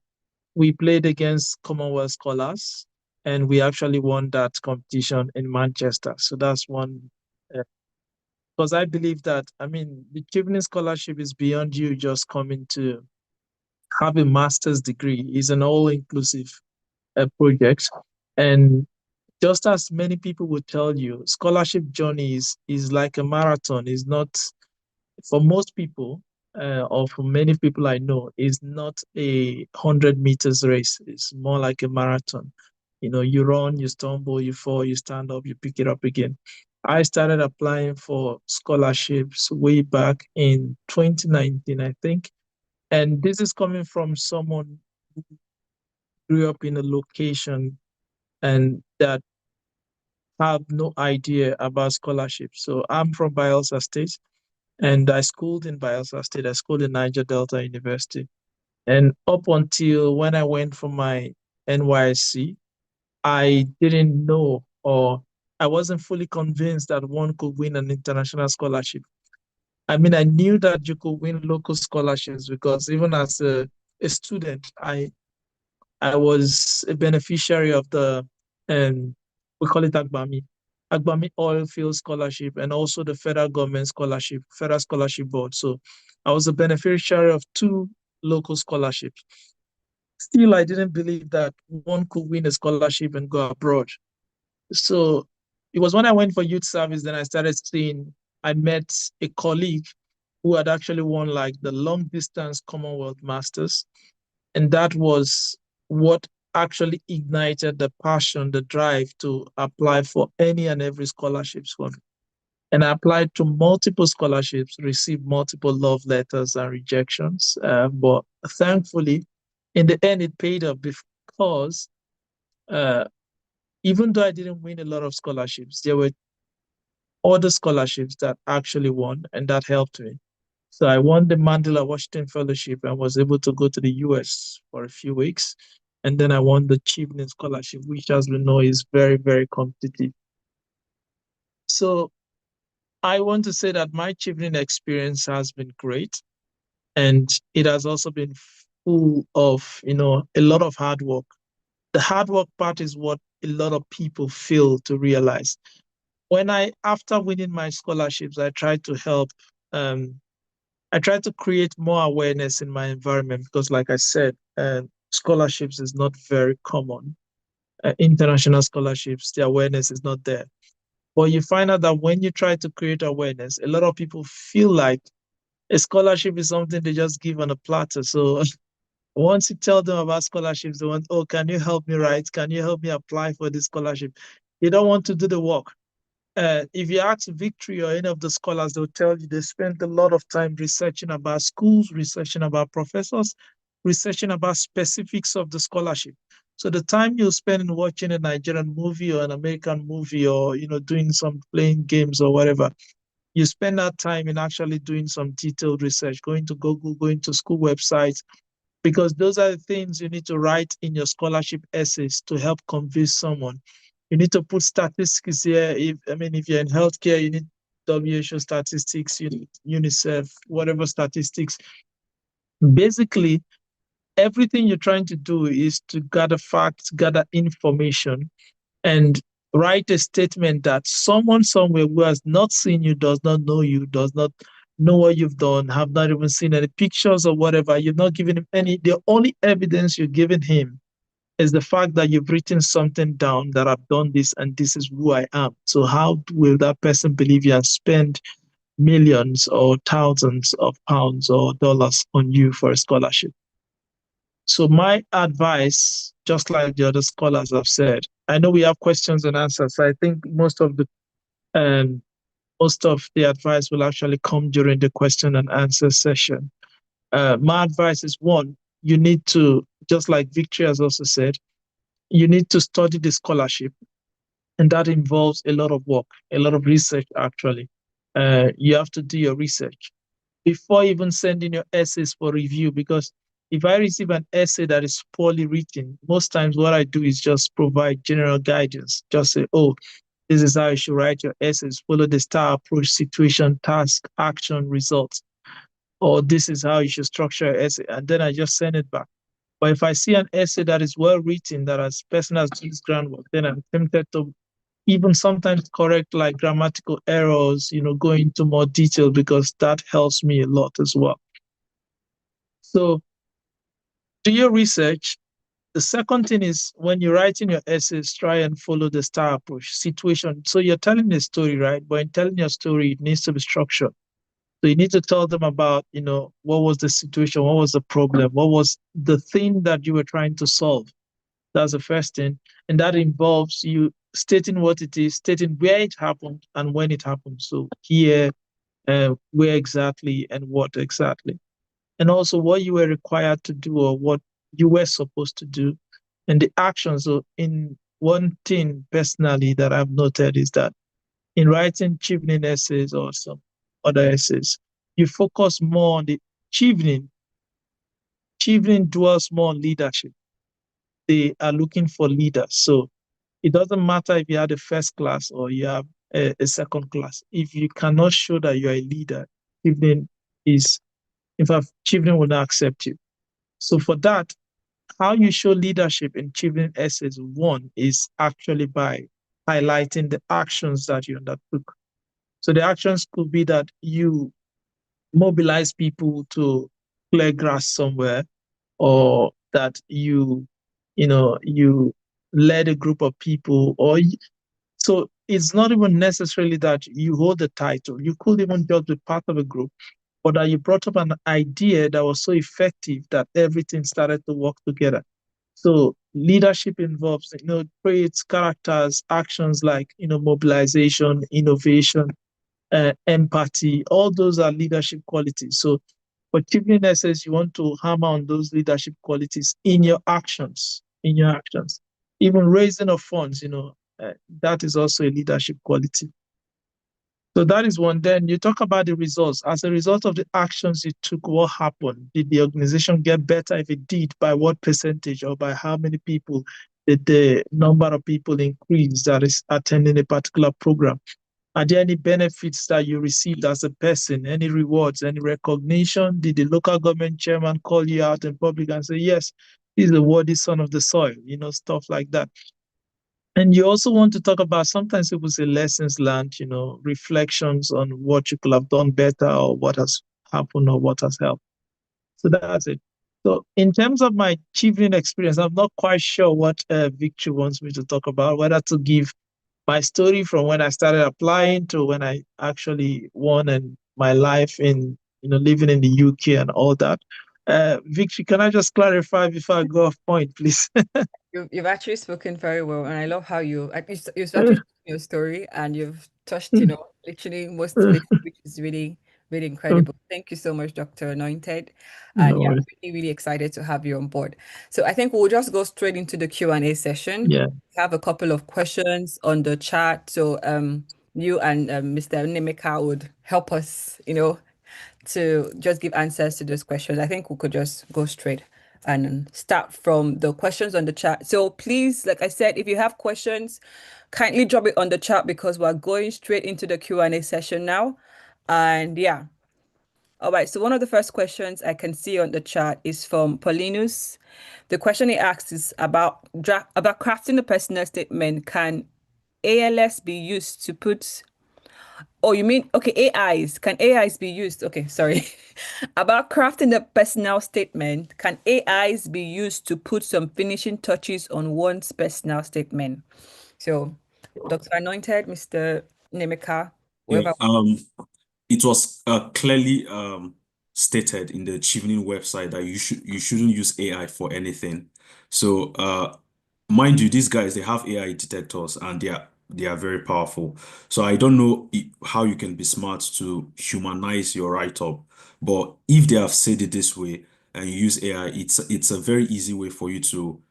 we played against Commonwealth scholars, and we actually won that competition in Manchester. So that's one. Because I believe that, I mean, the Chevening Scholarship is beyond you just coming to have a master's degree. It's an all-inclusive project. And just as many people would tell you, scholarship journey is like a marathon. Is not, for most people, or for many people I know, is not a 100 meters race. It's more like a marathon. You know, you run, you stumble, you fall, you stand up, you pick it up again. I started applying for scholarships way back in 2019, I think. And this is coming from someone who grew up in a location and that have no idea about scholarships. So I'm from Bayelsa State, and I schooled in Bayelsa State. I schooled in Niger Delta University. And up until when I went for my NYSC, I didn't know, or I wasn't fully convinced that one could win an international scholarship. I mean, I knew that you could win local scholarships because even as a student, I was a beneficiary of the, we call it Agbami Oil Field Scholarship, and also the federal government scholarship, Federal Scholarship Board. So I was a beneficiary of two local scholarships. Still, I didn't believe that one could win a scholarship and go abroad. So it was when I went for youth service, then I started seeing, I met a colleague who had actually won like the long distance Commonwealth Masters. And that was what actually ignited the passion, the drive to apply for any and every scholarships for me. And I applied to multiple scholarships, received multiple love letters and rejections. But thankfully, in the end, it paid off because even though I didn't win a lot of scholarships, there were other scholarships that actually won, and that helped me. So I won the Mandela Washington Fellowship and was able to go to the US for a few weeks. And then I won the Chevening Scholarship, which, as we know, is very, very competitive. So I want to say that my Chevening experience has been great. And it has also been full of, you know, a lot of hard work. The hard work part is what a lot of people fail to realize. After winning my scholarships, I tried to help, I try to create more awareness in my environment because, like I said, scholarships is not very common. International scholarships, the awareness is not there. But you find out that when you try to create awareness, a lot of people feel like a scholarship is something they just give on a platter. So once you tell them about scholarships, they want, oh, can you help me write? Can you help me apply for this scholarship? They don't want to do the work. If you ask Victory or any of the scholars, they'll tell you they spend a lot of time researching about schools, researching about professors, researching about specifics of the scholarship. So the time you spend in watching a Nigerian movie or an American movie, or doing some playing games or whatever, you spend that time in actually doing some detailed research, going to Google, going to school websites, because those are the things you need to write in your scholarship essays to help convince someone. You need to put statistics here. If you're in healthcare, you need WHO statistics, you need UNICEF, whatever statistics. Basically, everything you're trying to do is to gather facts, gather information, and write a statement that someone somewhere who has not seen you, does not know you, does not know what you've done, have not even seen any pictures or whatever. You've not given him the only evidence you're giving him is the fact that you've written something down that I've done this and this is who I am. So how will that person believe you and spend millions or thousands of pounds or dollars on you for a scholarship? So my advice, just like the other scholars have said, I know we have questions and answers. So I think most of the most of the advice will actually come during the question and answer session. My advice is, one, you need to, just like Victory has also said, you need to study the scholarship. And that involves a lot of work, a lot of research, actually. You have to do your research before even sending your essays for review, because if I receive an essay that is poorly written, most times what I do is just provide general guidance. Just say, oh, this is how you should write your essays. Follow the STAR approach: situation, task, action, results. Or this is how you should structure an essay. And then I just send it back. But if I see an essay that is well written, that has person has done this groundwork, then I'm tempted to even sometimes correct like grammatical errors, go into more detail, because that helps me a lot as well. So do your research. The second thing is, when you're writing your essays, try and follow the STAR approach: situation. So you're telling a story, right? But in telling your story, it needs to be structured. So you need to tell them about, what was the situation, what was the problem, what was the thing that you were trying to solve. That's the first thing. And that involves you stating what it is, stating where it happened and when it happened. So here, where exactly and what exactly. And also what you were required to do or what you were supposed to do, and the actions. So in one thing personally that I've noted is that in writing Chevening essays or some other essays, you focus more on the Chevening. Chevening dwells more on leadership. They are looking for leaders. So it doesn't matter if you have a first class or you have a second class. If you cannot show that you're a leader, Chevening is, in fact, Chevening will not accept you. So for that, how you show leadership in Chevening essays, one, is actually by highlighting the actions that you undertook. So the actions could be that you mobilize people to clear grass somewhere, or that you led a group of people, so it's not even necessarily that you hold the title. You could even just be part of a group, or that you brought up an idea that was so effective that everything started to work together. So leadership involves, traits, characters, actions like, mobilization, innovation, empathy. All those are leadership qualities. So for Chevening essays, you want to hammer on those leadership qualities in your actions. Even raising of funds, that is also a leadership quality. So that is one. Then you talk about the results. As a result of the actions you took, what happened? Did the organization get better? If it did, by what percentage or by how many people? Did the number of people increase that is attending a particular program? Are there any benefits that you received as a person? Any rewards, any recognition? Did the local government chairman call you out in public and say, yes, he's the worthy son of the soil, stuff like that? And you also want to talk about, sometimes people say lessons learned, reflections on what you could have done better, or what has happened, or what has helped. So that's it. So in terms of my Chevening experience, I'm not quite sure what Victory wants me to talk about, whether to give my story from when I started applying to when I actually won, and my life in, living in the UK and all that. Victory, can I just clarify before I go off point, please? You've actually spoken very well, and I love how you started your story, and you've touched, literally most places, which is really, really incredible. Thank you so much, Dr. Anointed. And No yeah, I'm worries. really, really excited to have you on board. So I think we'll just go straight into the Q&A session. Yeah. We have a couple of questions on the chat. So you and Mr. Nemeka would help us, to just give answers to those questions. I think we could just go straight and start from the questions on the chat. So please, like I said, if you have questions, kindly drop it on the chat, because we're going straight into the Q&A session now. And yeah. All right, so one of the first questions I can see on the chat is from Paulinus. The question he asks is about crafting the personal statement. Can ALS be used to put... Oh, you mean, okay, AIs. Can AIs be used? Okay, sorry. About crafting the personal statement, can AIs be used to put some finishing touches on one's personal statement? So, Dr. Anointed, Mr. Nemeka, Yeah, whoever. it was clearly stated in the Chevening website that you shouldn't use AI for anything. So mind you, these guys, they have AI detectors, and they are very powerful. So I don't know how you can be smart to humanize your write-up, but if they have said it this way and you use AI, it's a very easy way for you to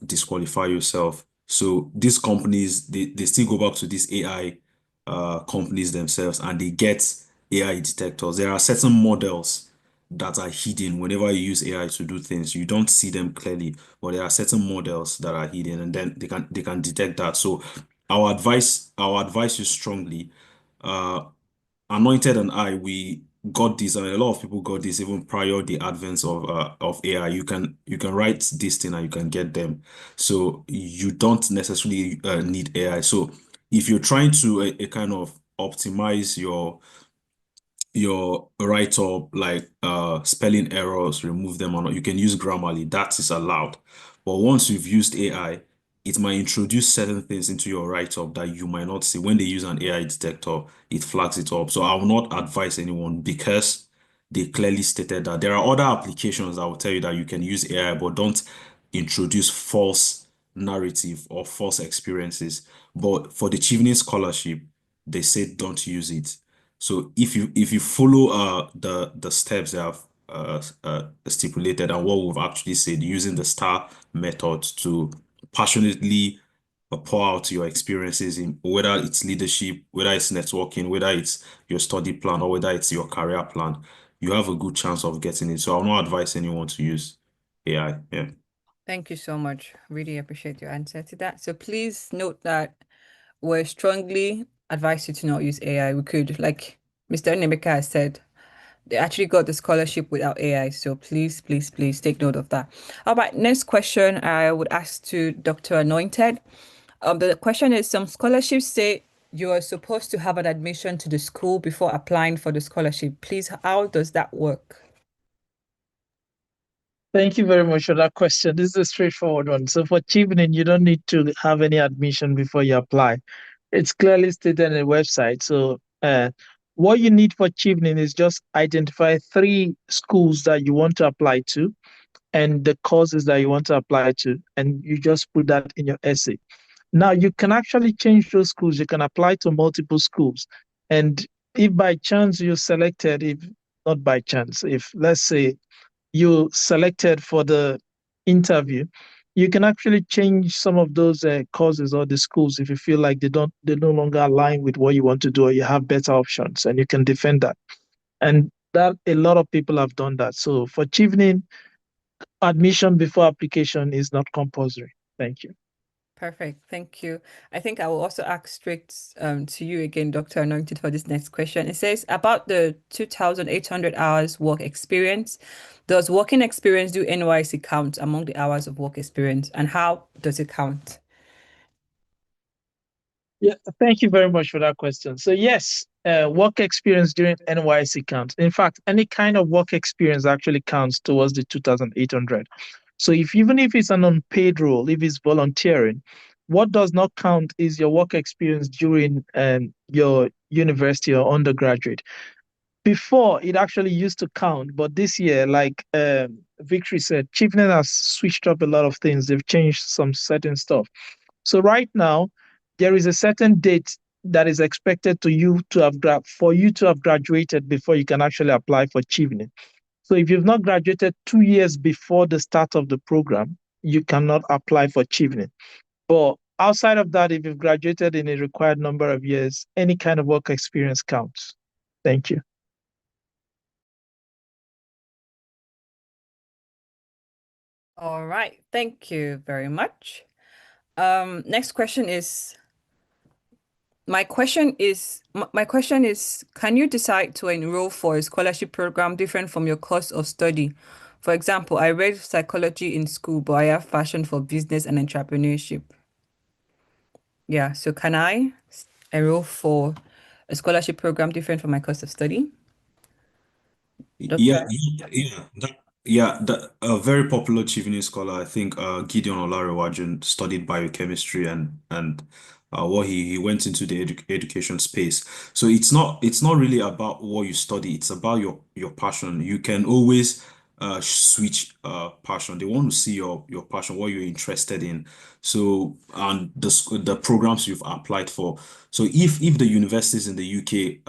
disqualify yourself. So these companies, they still go back to these AI companies themselves and they get AI detectors. There are certain models that are hidden whenever you use AI to do things. You don't see them clearly, but there are certain models that are hidden and then they can detect that. So our advice is strongly. Uh, Anointed and I, we got this, and a lot of people got this even prior the advent of AI. You can write this thing and you can get them. So you don't necessarily need AI. So if you're trying to a kind of optimize your write-up, like spelling errors, remove them or not, you can use Grammarly. That is allowed. But once you've used AI, it might introduce certain things into your write-up that you might not see. When they use an AI detector, it flags it up. So I will not advise anyone because they clearly stated that. There are other applications that will tell you that you can use AI, but don't introduce false narrative or false experiences. But for the Chevening scholarship, they said don't use it. So if you follow the steps they have stipulated and what we've actually said using the STAR method to passionately pour out your experiences in whether it's leadership, whether it's networking, whether it's your study plan, or whether it's your career plan, you have a good chance of getting it. So I'll not advise anyone to use AI. Yeah. Thank you so much. Really appreciate your answer to that. So please note that we strongly advise you to not use AI. We could, like Mr. Nemeka has said, they actually got the scholarship without AI. So please, please, please take note of that. All right, next question I would ask to Dr. Anointed. The question is, some scholarships say you are supposed to have an admission to the school before applying for the scholarship. Please, how does that work? Thank you very much for that question. This is a straightforward one. So for Chevening, you don't need to have any admission before you apply. It's clearly stated on the website. So what you need for Chevening is just identify 3 schools that you want to apply to and the courses that you want to apply to, and you just put that in your essay. Now you can actually change those schools. You can apply to multiple schools. And if by chance you're selected, if not by chance, if let's say you selected for the interview, you can actually change some of those courses or the schools if you feel like they no longer align with what you want to do, or you have better options, and you can defend that. And that a lot of people have done that. So for Chevening, admission before application is not compulsory. Thank you. Perfect. Thank you. I think I will also ask straight to you again, Dr. Anointed, for this next question. It says about the 2,800 hours work experience. Does working experience do NYSC count among the hours of work experience, and how does it count? Yeah, thank you very much for that question. So yes, work experience during NYSC counts. In fact, any kind of work experience actually counts towards the 2,800. So even if it's an unpaid role, if it's volunteering, what does not count is your work experience during your university or undergraduate. Before, it actually used to count, but this year, like Victory said, Chevening has switched up a lot of things. They've changed some certain stuff. So right now, there is a certain date that is expected for you to have graduated before you can actually apply for Chevening. So if you've not graduated 2 years before the start of the program, you cannot apply for Chevening. But outside of that, if you've graduated in a required number of years, any kind of work experience counts. Thank you. All right. Thank you very much. Next question is, my question is, can you decide to enroll for a scholarship program different from your course of study? For example, I read psychology in school, but I have passion for business and entrepreneurship. Yeah, so can I enroll for a scholarship program different from my course of study? Yeah, Doctor? a very popular Chevening scholar, I think Gideon Olarewaju studied biochemistry and what he went into the education space. So it's not really about what you study, it's about your passion. You can always switch passion. They want to see your passion, what you're interested in. So, and the programs you've applied for. So if the universities in the UK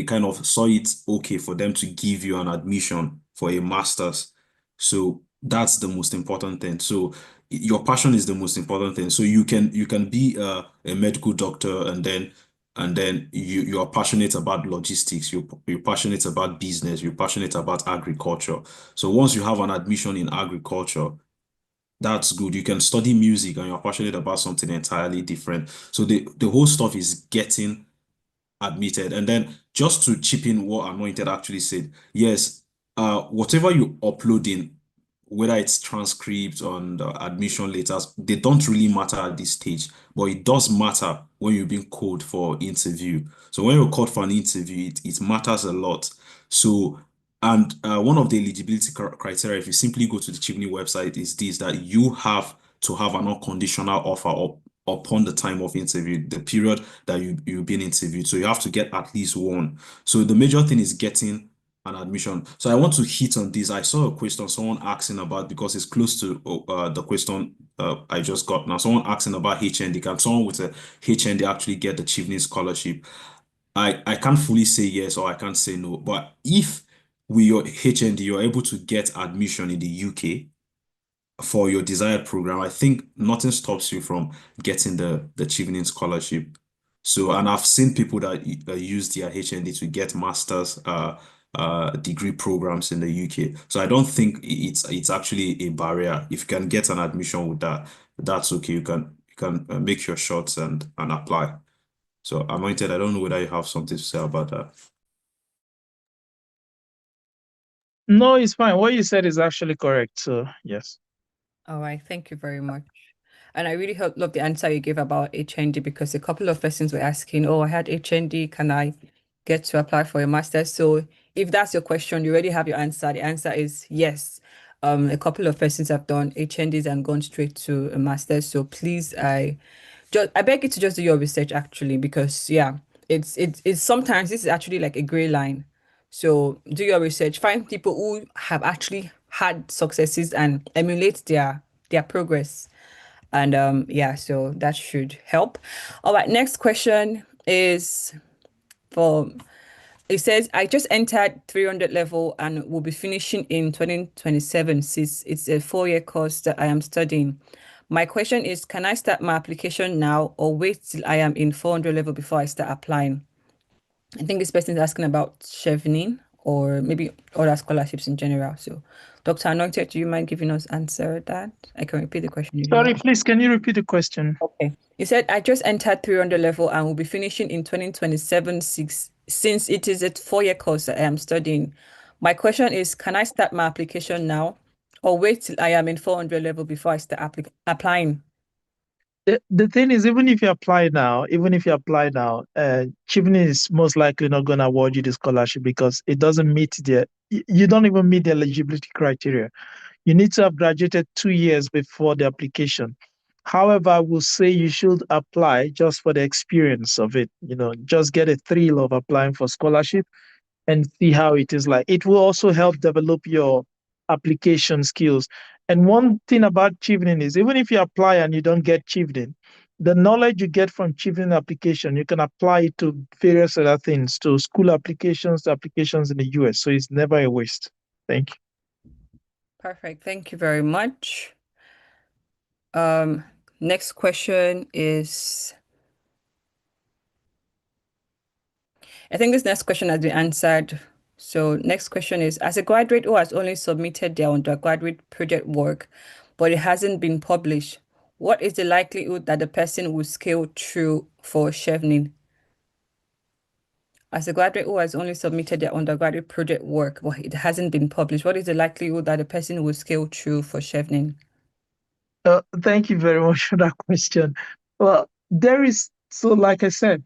kind of saw it okay for them to give you an admission for a master's, so that's the most important thing. So your passion is the most important thing. So you can be a medical doctor, and then you're passionate about logistics, you're passionate about business, you're passionate about agriculture. So once you have an admission in agriculture, that's good. You can study music and you're passionate about something entirely different. So the whole stuff is getting admitted. And then just to chip in what Anointed actually said, yes, whatever you upload in, whether it's transcripts on the admission letters, they don't really matter at this stage, but it does matter when you're being called for interview. So when you're called for an interview, it matters a lot. So, and one of the eligibility criteria, if you simply go to the Chevening website, is this, that you have to have an unconditional offer upon the time of interview, the period that you've been interviewed. So you have to get at least one. So the major thing is getting an admission. So I want to hit on this. I saw a question someone asking about, because it's close to the question I just got now. Someone asking about HND. Can someone with a HND actually get the Chevening scholarship? I can't fully say yes or I can't say no. But if with your HND you're able to get admission in the UK for your desired program, I think nothing stops you from getting the Chevening scholarship. So, and I've seen people that use their HND to get master's degree programs in the UK. So I don't think it's actually a barrier. If you can get an admission with that, that's okay. You can make your shots and apply. So Anointed, I don't know whether you have something to say about that. No, it's fine. What you said is actually correct. So yes. All right, thank you very much. And I really love the answer you gave about HND, because a couple of persons were asking, oh, I had HND, can I get to apply for a master's? So if that's your question, you already have your answer. The answer is yes. A couple of persons have done HNDs and gone straight to a master's. So please, I beg you to just do your research, actually, because yeah, it's sometimes this is actually like a gray line. So do your research, find people who have actually had successes and emulate their progress. And yeah, so that should help. All right, next question is for, it says, I just entered 300 level and will be finishing in 2027, since it's a 4-year course that I am studying. My question is, can I start my application now or wait till I am in 400 level before I start applying? I think this person is asking about Chevening or maybe other scholarships in general. So, Dr. Anointed, do you mind giving us answer that? I can repeat the question if you Sorry, want. please, can you repeat the question? Okay. You said, I just entered 300 level and will be finishing in 2027, since it is a 4-year course that I am studying. My question is, can I start my application now or wait till I am in 400 level before I start applying? The thing is, even if you apply now, Chevening is most likely not going to award you the scholarship because it doesn't meet you don't even meet the eligibility criteria. You need to have graduated 2 years before the application. However, I will say you should apply just for the experience of it. Just get a thrill of applying for scholarship and see how it is like. It will also help develop your application skills. And one thing about Chevening is, even if you apply and you don't get Chevening, the knowledge you get from Chevening application, you can apply it to various other things, to school applications, to applications in the US. So it's never a waste. Thank you. Perfect. Thank you very much. Next question is, I think this next question has been answered. So next question is, as a graduate who has only submitted their undergraduate project work, but it hasn't been published, what is the likelihood that the person will scale through for Chevening? As a graduate who has only submitted their undergraduate project work, but it hasn't been published, what is the likelihood that the person will scale through for Chevening? Thank you very much for that question. Well, like I said,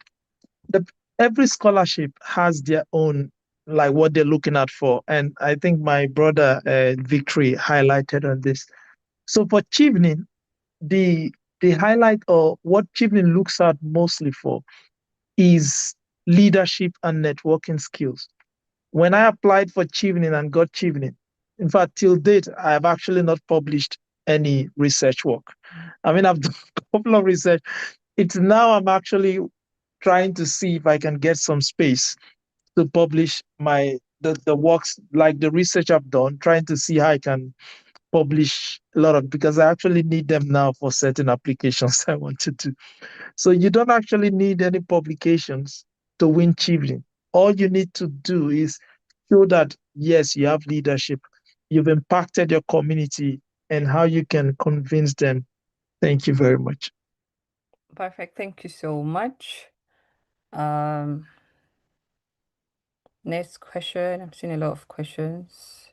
every scholarship has their own, like what they're looking at for. And I think my brother Victory highlighted on this. So for Chevening, the highlight, or what Chevening looks at mostly for, is leadership and networking skills. when I applied for Chevening and got Chevening, in fact, till date, I have actually not published any research work. I mean, I've done a couple of research. It's now I'm actually trying to see if I can get some space to publish the works, like the research I've done, trying to see how I can publish a lot of, because I actually need them now for certain applications I want to do. So you don't actually need any publications to win Chevening. All you need to do is show that, yes, you have leadership, you've impacted your community, and how you can convince them. Thank you very much. Perfect. Thank you so much. Next question. I'm seeing a lot of questions.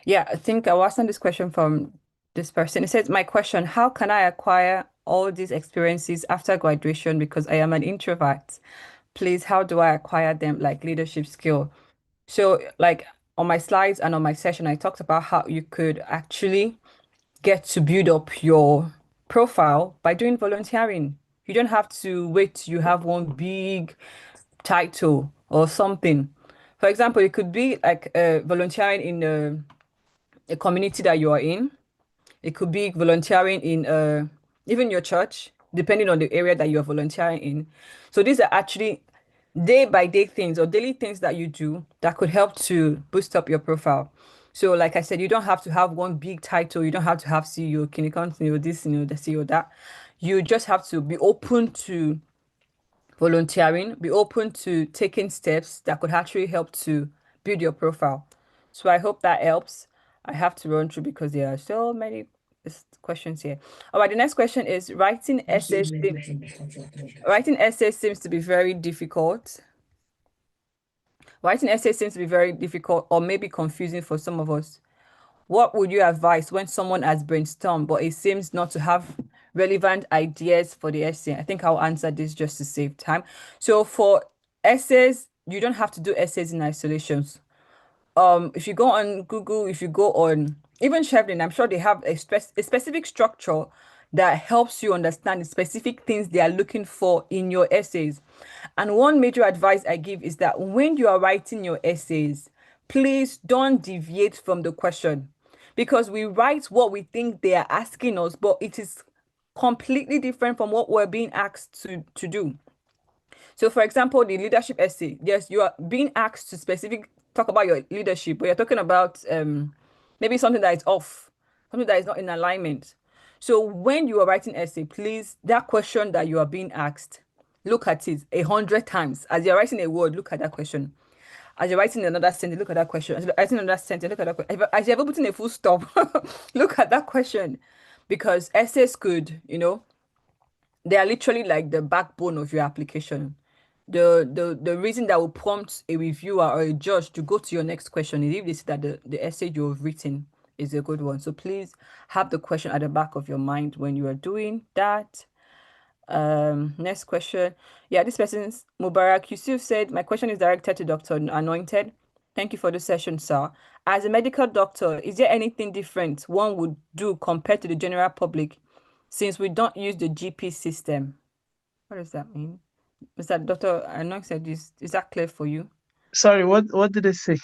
Yeah, I think I was asking this question from this person. It says, my question, how can I acquire all these experiences after graduation because I am an introvert? Please, how do I acquire them, like leadership skill? So like on my slides and on my session, I talked about how you could actually get to build up your profile by doing volunteering. You don't have to wait till you have one big title or something. For example, it could be like volunteering in a community that you are in. It could be volunteering in even your church, depending on the area that you are volunteering in. So these are actually day by day things or daily things that you do that could help to boost up your profile. So like I said, you don't have to have one big title. You don't have to have CEO, 𝐶 this, the CEO that. You just have to be open to volunteering, be open to taking steps that could actually help to build your profile. So I hope that helps. I have to run through because there are so many questions here. All right, the next question is writing essays. Writing essays seems to be very difficult. Writing essays seems to be very difficult or maybe confusing for some of us. What would you advise when someone has brainstormed, but it seems not to have relevant ideas for the essay? I think I'll answer this just to save time. So for essays, you don't have to do essays in isolations. If you go on Google, if you go on even Chevening, I'm sure they have a specific structure that helps you understand the specific things they are looking for in your essays. And one major advice I give is that when you are writing your essays, please don't deviate from the question because we write what we think they are asking us, but it is completely different from what we're being asked to do. So for example, the leadership essay, yes, you are being asked to talk about your leadership, but you're talking about maybe something that is off, something that is not in alignment. So when you are writing essay, please, that question that you are being asked, look at it 100 times. As you're writing a word, look at that question. As you're writing another sentence, look at that question. As you're writing another sentence, look at that question. As you're putting a full stop, look at that question. Because essays could, they are literally like the backbone of your application. The reason that will prompt a reviewer or a judge to go to your next question is if they see that the essay you've written is a good one. So please have the question at the back of your mind when you are doing that. Next question. Yeah, this person's Mubarak Yusuf said, my question is directed to Dr. Anointed. Thank you for the session, sir. As a medical doctor, is there anything different one would do compared to the general public since we don't use the GP system? What does that mean? Is that Dr. Anointed, is that clear for you? Sorry, what did I say?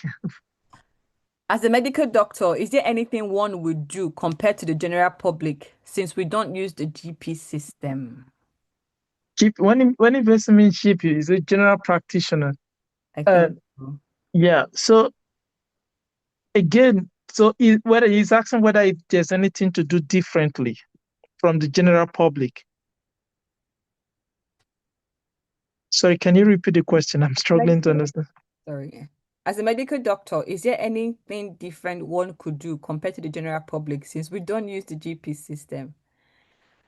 As a medical doctor, is there anything one would do compared to the general public since we don't use the GP system? When it basically means GP, is a general practitioner. I think so. Yeah. So again, whether he's asking whether if there's anything to do differently from the general public. Sorry, can you repeat the question? I'm struggling to understand. Sorry. As a medical doctor, is there anything different one could do compared to the general public since we don't use the GP system?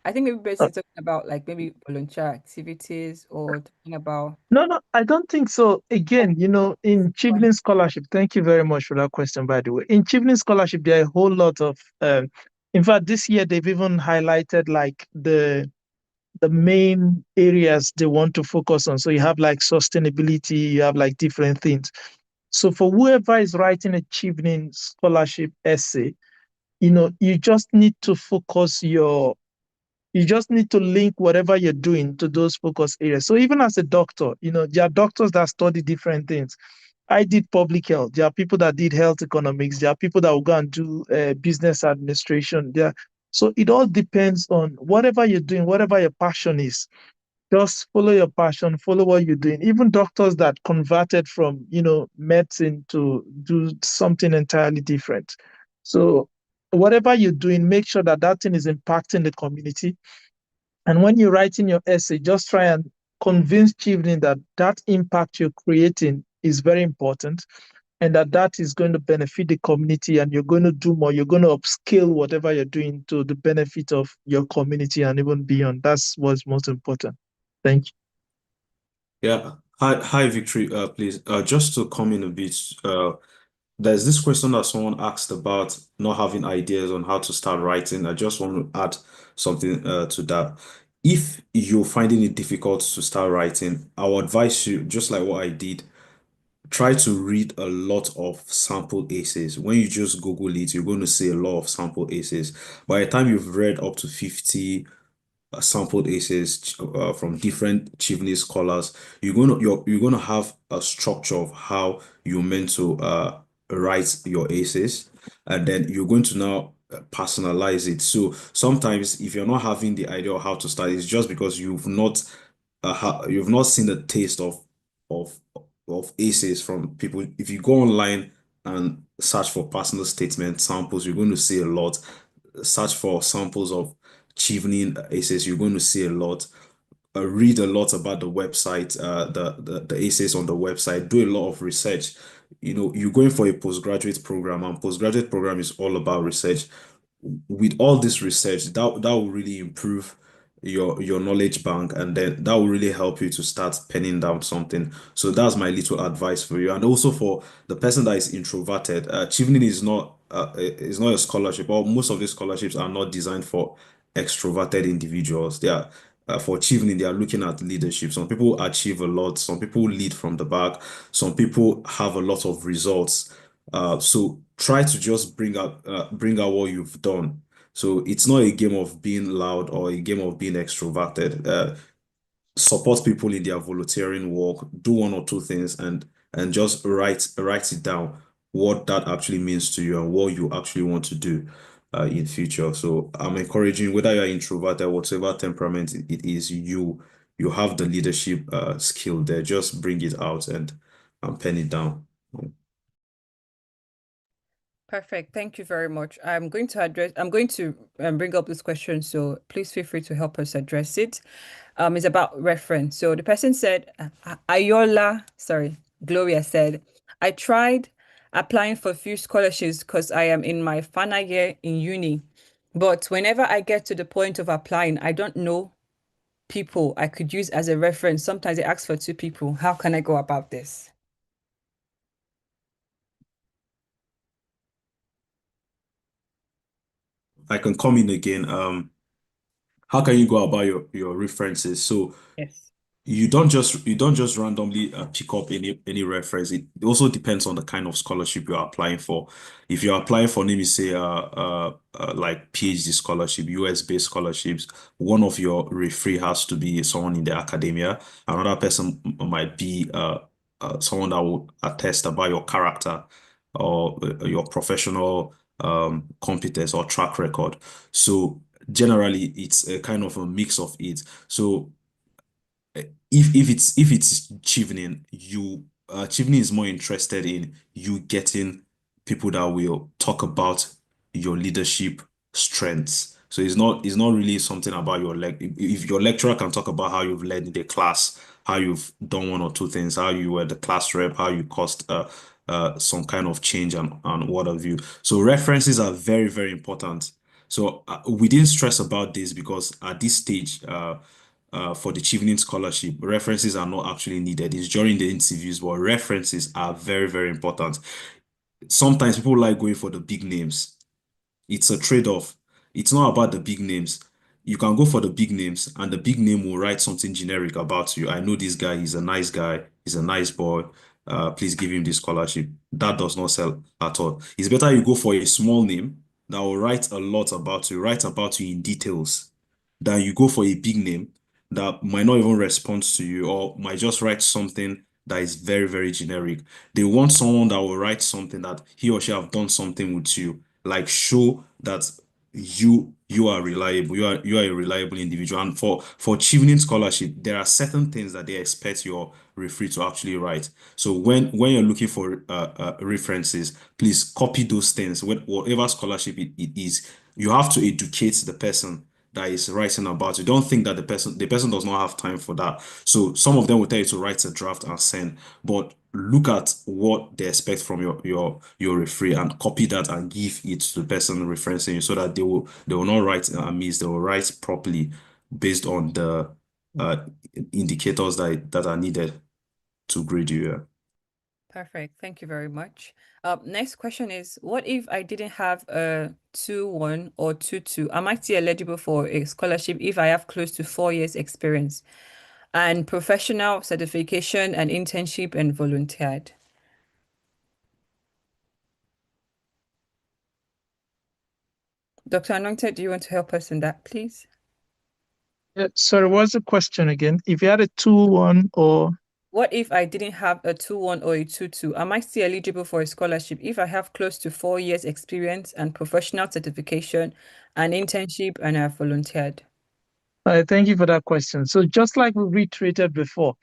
I think maybe basically talking about like maybe volunteer activities or talking about. No, I don't think so. Again, in Chevening Scholarship, thank you very much for that question, by the way. In Chevening Scholarship, there are a whole lot of, in fact, this year they've even highlighted like the main areas they want to focus on. So you have like sustainability, you have like different things. So for whoever is writing a Chevening Scholarship essay, you just need to focus your You just need to link whatever you're doing to those focus areas. So even as a doctor, there are doctors that study different things. I did public health. There are people that did health economics. There are people that will go and do business administration. So it all depends on whatever you're doing, whatever your passion is. Just follow your passion, follow what you're doing. Even doctors that converted from, medicine to do something entirely different. So whatever you're doing, make sure that that thing is impacting the community. And when you're writing your essay, just try and convince Chevening that that impact you're creating is very important and that is going to benefit the community, and you're going to do more. You're going to upscale whatever you're doing to the benefit of your community and even beyond. That's what's most important. Thank you. Yeah. Hi, Victory. Please, just to come in a bit, there's this question that someone asked about not having ideas on how to start writing. I just want to add something to that. If you're finding it difficult to start writing, I would advise you, just like what I did, try to read a lot of sample essays. When you just Google it, you're going to see a lot of sample essays. By the time you've read up to 50 sampled essays from different Chevening scholars, you're gonna have a structure of how you're meant to write your essays, and then you're going to now personalize it. So sometimes if you're not having the idea of how to start, it's just because you've not seen the taste of of essays from people. If you go online and search for personal statement samples, you're going to see a lot. Search for samples of Chevening essays, you're going to see a lot. Read a lot about the website, the essays on the website. Do a lot of research. You're going for a postgraduate program, and postgraduate program is all about research. With all this research, that will really improve your knowledge bank, and then that will really help you to start penning down something. So that's my little advice for you. And also for the person that is introverted, Chevening is not a scholarship, or most of these scholarships are not designed for extroverted individuals. They are for Chevening, they are looking at leadership. Some people achieve a lot, some people lead from the back, some people have a lot of results. So try to just bring out what you've done. So it's not a game of being loud or a game of being extroverted. Support people in their volunteering work, do one or two things, and just write it down what that actually means to you and what you actually want to do in future. So I'm encouraging, whether you're introverted, whatever temperament it is, you have the leadership skill there. Just bring it out and pen it down. Perfect. Thank you very much. I'm going to bring up this question, so please feel free to help us address it. It's about reference. So the person said, Gloria said, I tried applying for a few scholarships because I am in my final year in uni. But whenever I get to the point of applying, I don't know people I could use as a reference. Sometimes they ask for 2 people. How can I go about this? I can come in again. How can you go about your references? So Yes. you don't just randomly pick up any reference. It also depends on the kind of scholarship you're applying for. If you're applying for, let me say, like PhD scholarship, US-based scholarships, one of your referee has to be someone in the academia. Another person might be someone that will attest about your character or your professional competence or track record. So generally, it's a kind of a mix of it. So if it's Chevening, Chevening is more interested in you getting people that will talk about your leadership strengths. So it's not really something about your if your lecturer can talk about how you've led in the class, how you've done one or two things, how you were the class rep, how you caused some kind of change and what have you. So references are very, very important. So we didn't stress about this because at this stage, for the Chevening scholarship, references are not actually needed. It's during the interviews, but references are very, very important. Sometimes people like going for the big names. It's a trade-off. It's not about the big names. You can go for the big names, and the big name will write something generic about you. I know this guy, he's a nice guy, he's a nice boy. Please give him this scholarship. That does not sell at all. It's better you go for a small name that will write a lot about you, write about you in details. than you go for a big name that might not even respond to you or might just write something that is very, very generic. They want someone that will write something that he or she have done something with you, like show that you are reliable, you are a reliable individual. And for Chevening scholarship, there are certain things that they expect your referee to actually write. So when you're looking for references, please copy those things. Whatever scholarship it is, you have to educate the person that is writing about it. Don't think that the person does not have time for that. So some of them will tell you to write a draft and send, but look at what they expect from your referee and copy that and give it to the person referencing you so that they will not write amiss, they will write properly based on the uh, indicators that are needed to grade you. Yeah. Perfect. Thank you very much. Next question is, what if I didn't have a 2-1 or 2-2? Am I still eligible for a scholarship if I have close to 4 years experience and professional certification and internship and volunteered? Dr. Anointed, do you want to help us in that, please? Sorry, what's the question again? If you had a 2-1 or What if I didn't have a 2-1 or a 2-2? Am I still eligible for a scholarship if I have close to 4 years experience and professional certification and internship and have volunteered? thank you for that question. So just like we reiterated before,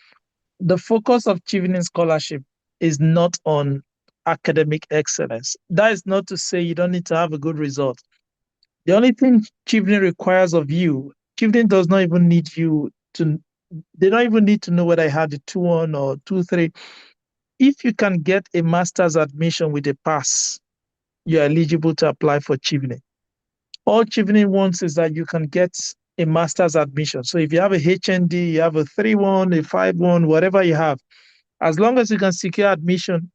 the focus of Chevening Scholarship is not on academic excellence. That is not to say you don't need to have a good result. The only thing Chevening requires of you, Chevening does not even need you to, they don't even need to know whether I had a 2-1 or 2-3. If you can get a master's admission with a pass, you're eligible to apply for Chevening. All Chevening wants is that you can get a master's admission. So if you have a HND, you have a 3-1, a 5-1, whatever you have, as long as you can secure admission,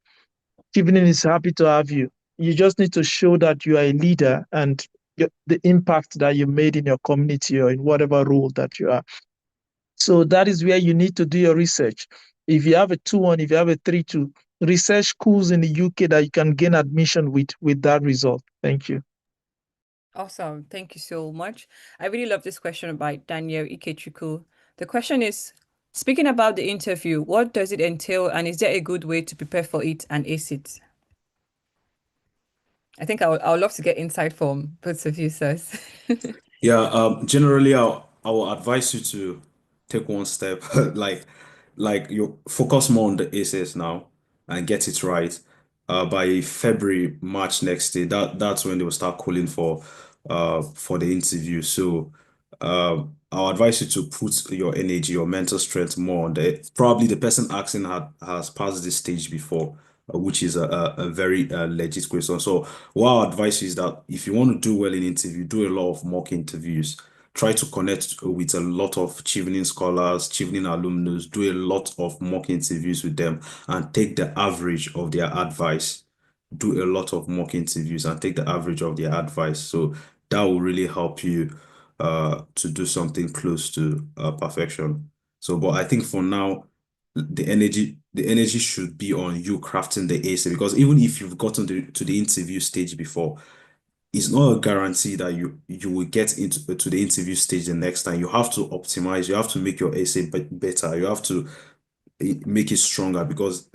Chevening is happy to have you. You just need to show that you are a leader and the impact that you made in your community or in whatever role that you are. So that is where you need to do your research. If you have a 2-1, if you have a 3-2, research schools in the UK that you can gain admission with that result. Thank you. Awesome. Thank you so much. I really love this question by Daniel Ikechuku. The question is, speaking about the interview, what does it entail and is there a good way to prepare for it and ace it? I think I would love to get insight from both of you, sirs. Yeah, generally I will advise you to take one step, like you focus more on the essays now and get it right. By February, March next year, that's when they will start calling for the interview. So I'll advise you to put your energy, your mental strength more on the probably the person asking has passed this stage before, which is a very legit question. So what I'll advise you is that if you want to do well in interview, do a lot of mock interviews. Try to connect with a lot of Chevening scholars, Chevening alumnus, do a lot of mock interviews with them and take the average of their advice. Do a lot of mock interviews and take the average of their advice. So that will really help you to do something close to perfection. So, but I think for now, the energy should be on you crafting the essay because even if you've gotten to the interview stage before, it's not a guarantee that you will get into to the interview stage the next time. You have to optimize, you have to make your essay better, you have to make it stronger because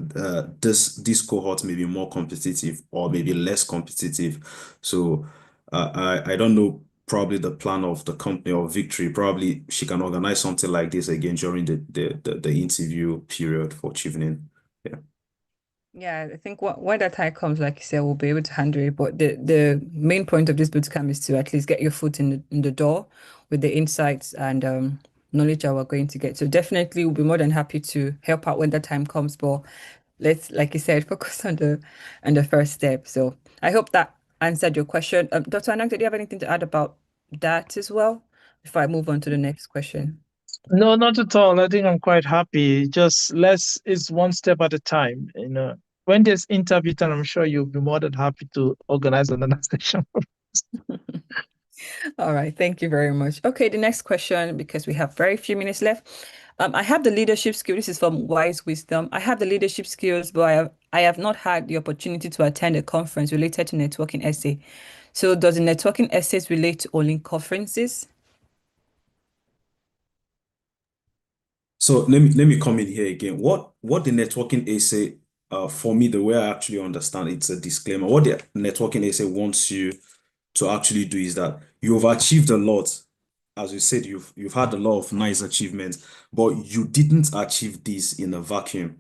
this cohort may be more competitive or maybe less competitive. So I don't know probably the plan of the company or Victory. Probably she can organize something like this again during the interview period for Chevening. Yeah. Yeah, I think when that time comes, like you said, we'll be able to handle it. But the main point of this bootcamp is to at least get your foot in the door with the insights and knowledge that we're going to get. So definitely we'll be more than happy to help out when that time comes. But let's, like you said, focus on the first step. So I hope that answered your question. Dr. Anang, did you have anything to add about that as well before I move on to the next question? No, not at all. I think I'm quite happy. Just it's one step at a time. When there's interview time, I'm sure you'll be more than happy to organize another session. All right, thank you very much. Okay, the next question, because we have very few minutes left. I have the leadership skill. This is from Wise Wisdom. I have the leadership skills, but I have not had the opportunity to attend a conference related to networking essay. So does the networking essays relate to only conferences? So let me come in here again. What the networking essay, for me, the way I actually understand it's a disclaimer. What the networking essay wants you to actually do is that you've achieved a lot. As you said, you've had a lot of nice achievements, but you didn't achieve this in a vacuum.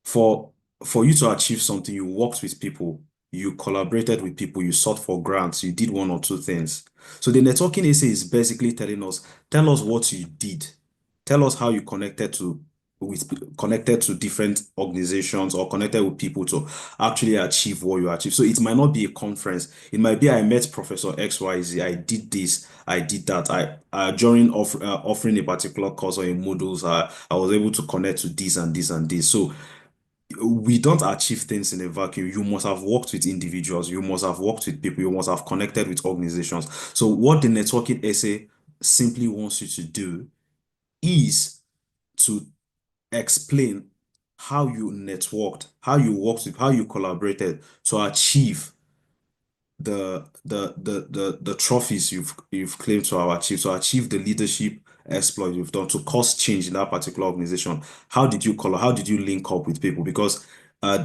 For you to achieve something, you worked with people, you collaborated with people, you sought for grants, you did one or two things. So the networking essay is basically telling us, tell us what you did. Tell us how you connected to different organizations or connected with people to actually achieve what you achieve. So it might not be a conference. It might be I met Professor XYZ, I did this, I did that. During offering a particular course or a modules, I was able to connect to this and this and this. So we don't achieve things in a vacuum. You must have worked with individuals, you must have worked with people, you must have connected with organizations. So what the networking essay simply wants you to do is to explain how you networked, how you worked with, how you collaborated to achieve the trophies you've claimed to have achieved, to achieve the leadership exploit you've done, to cause change in that particular organization. How did you link up with people? Because the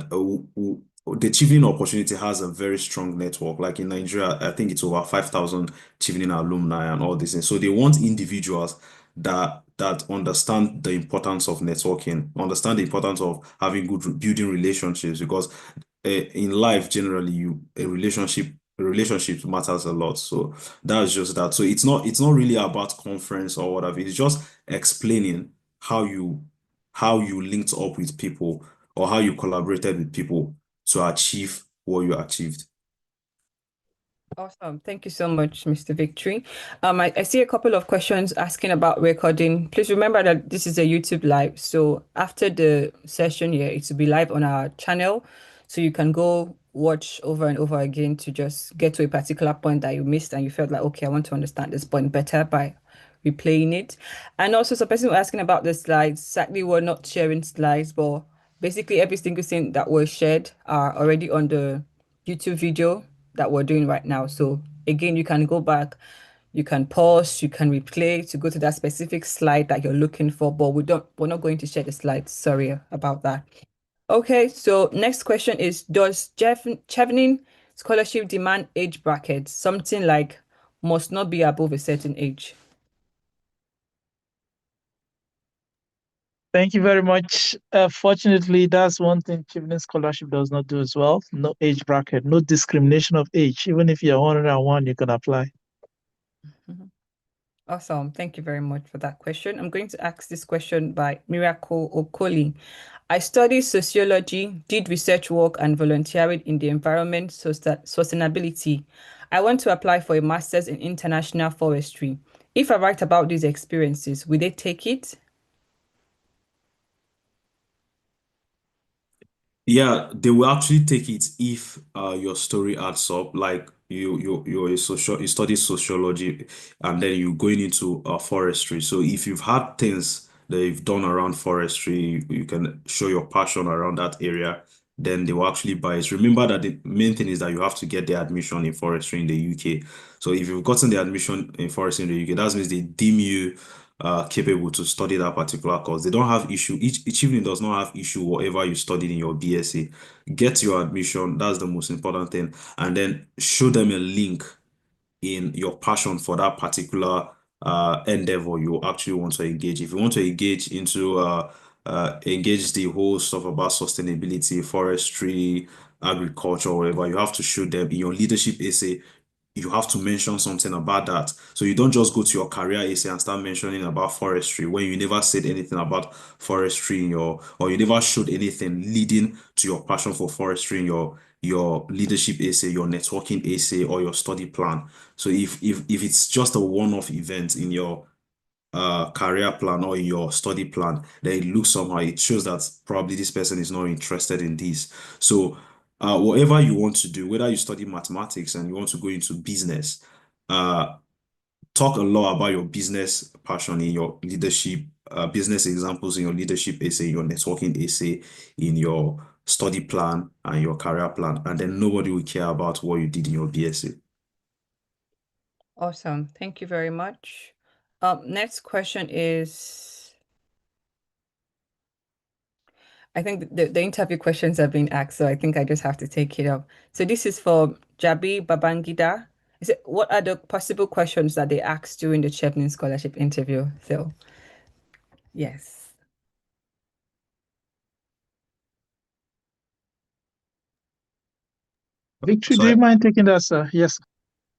Chevening opportunity has a very strong network. Like in Nigeria, I think it's over 5,000 Chevening alumni and all this. And so they want individuals that understand the importance of networking, understand the importance of having good building relationships, because in life generally relationships matters a lot. So that's just that. So it's not really about conference or whatever. It's just explaining how you linked up with people or how you collaborated with people to achieve what you achieved. Awesome. Thank you so much, Mr. Victory. I see a couple of questions asking about recording. Please remember that this is a YouTube live. So after the session here, it will be live on our channel. So you can go watch over and over again to just get to a particular point that you missed and you felt like, okay, I want to understand this point better by replaying it. And also some person was asking about the slides. Sadly, we're not sharing slides, but basically every single thing that was shared are already on the YouTube video that we're doing right now. So again, you can go back, you can pause, you can replay to go to that specific slide that you're looking for, but we're not going to share the slides. Sorry about that. Okay, so next question is, does Chevening scholarship demand age brackets? Something like must not be above a certain age. Thank you very much. Fortunately, that's one thing Chevening Scholarship does not do as well. No age bracket, no discrimination of age. Even if you're 101, you can apply. Awesome. Thank you very much for that question. I'm going to ask this question by Miracle Okoli. I studied sociology, did research work and volunteering in the environment sustainability. I want to apply for a master's in international forestry. If I write about these experiences, will they take it? Yeah, they will actually take it if your story adds up. Like you study sociology and then you're going into forestry. So if you've had things that you've done around forestry, you can show your passion around that area, then they will actually buy it. Remember that the main thing is that you have to get the admission in forestry in the UK. So if you've gotten the admission in forestry in the UK, that means they deem you capable to study that particular course. They don't have issue. Each evening does not have issue whatever you studied in your BSc. Get your admission. That's the most important thing. And then show them a link in your passion for that particular endeavor you actually want to engage. If you want to engage the whole stuff about sustainability, forestry, agriculture, whatever, you have to show them in your leadership essay. You have to mention something about that. So you don't just go to your career essay and start mentioning about forestry when you never said anything about forestry in or you never showed anything leading to your passion for forestry in your leadership essay, your networking essay, or your study plan. So if it's just a one-off event in your career plan or in your study plan, then it looks somehow, it shows that probably this person is not interested in this. So whatever you want to do, whether you study mathematics and you want to go into business, talk a lot about your business passion in your leadership, business examples in your leadership essay, your networking essay, in your study plan and your career plan, and then nobody will care about what you did in your BSc. Awesome. Thank you very much. Next question is, I think the interview questions have been asked, so I think I just have to take it up. So this is for Jabi Babangida. Is it what are the possible questions that they asked during the Chevening scholarship interview? So yes. Victory, do So you mind taking that, sir? Yes.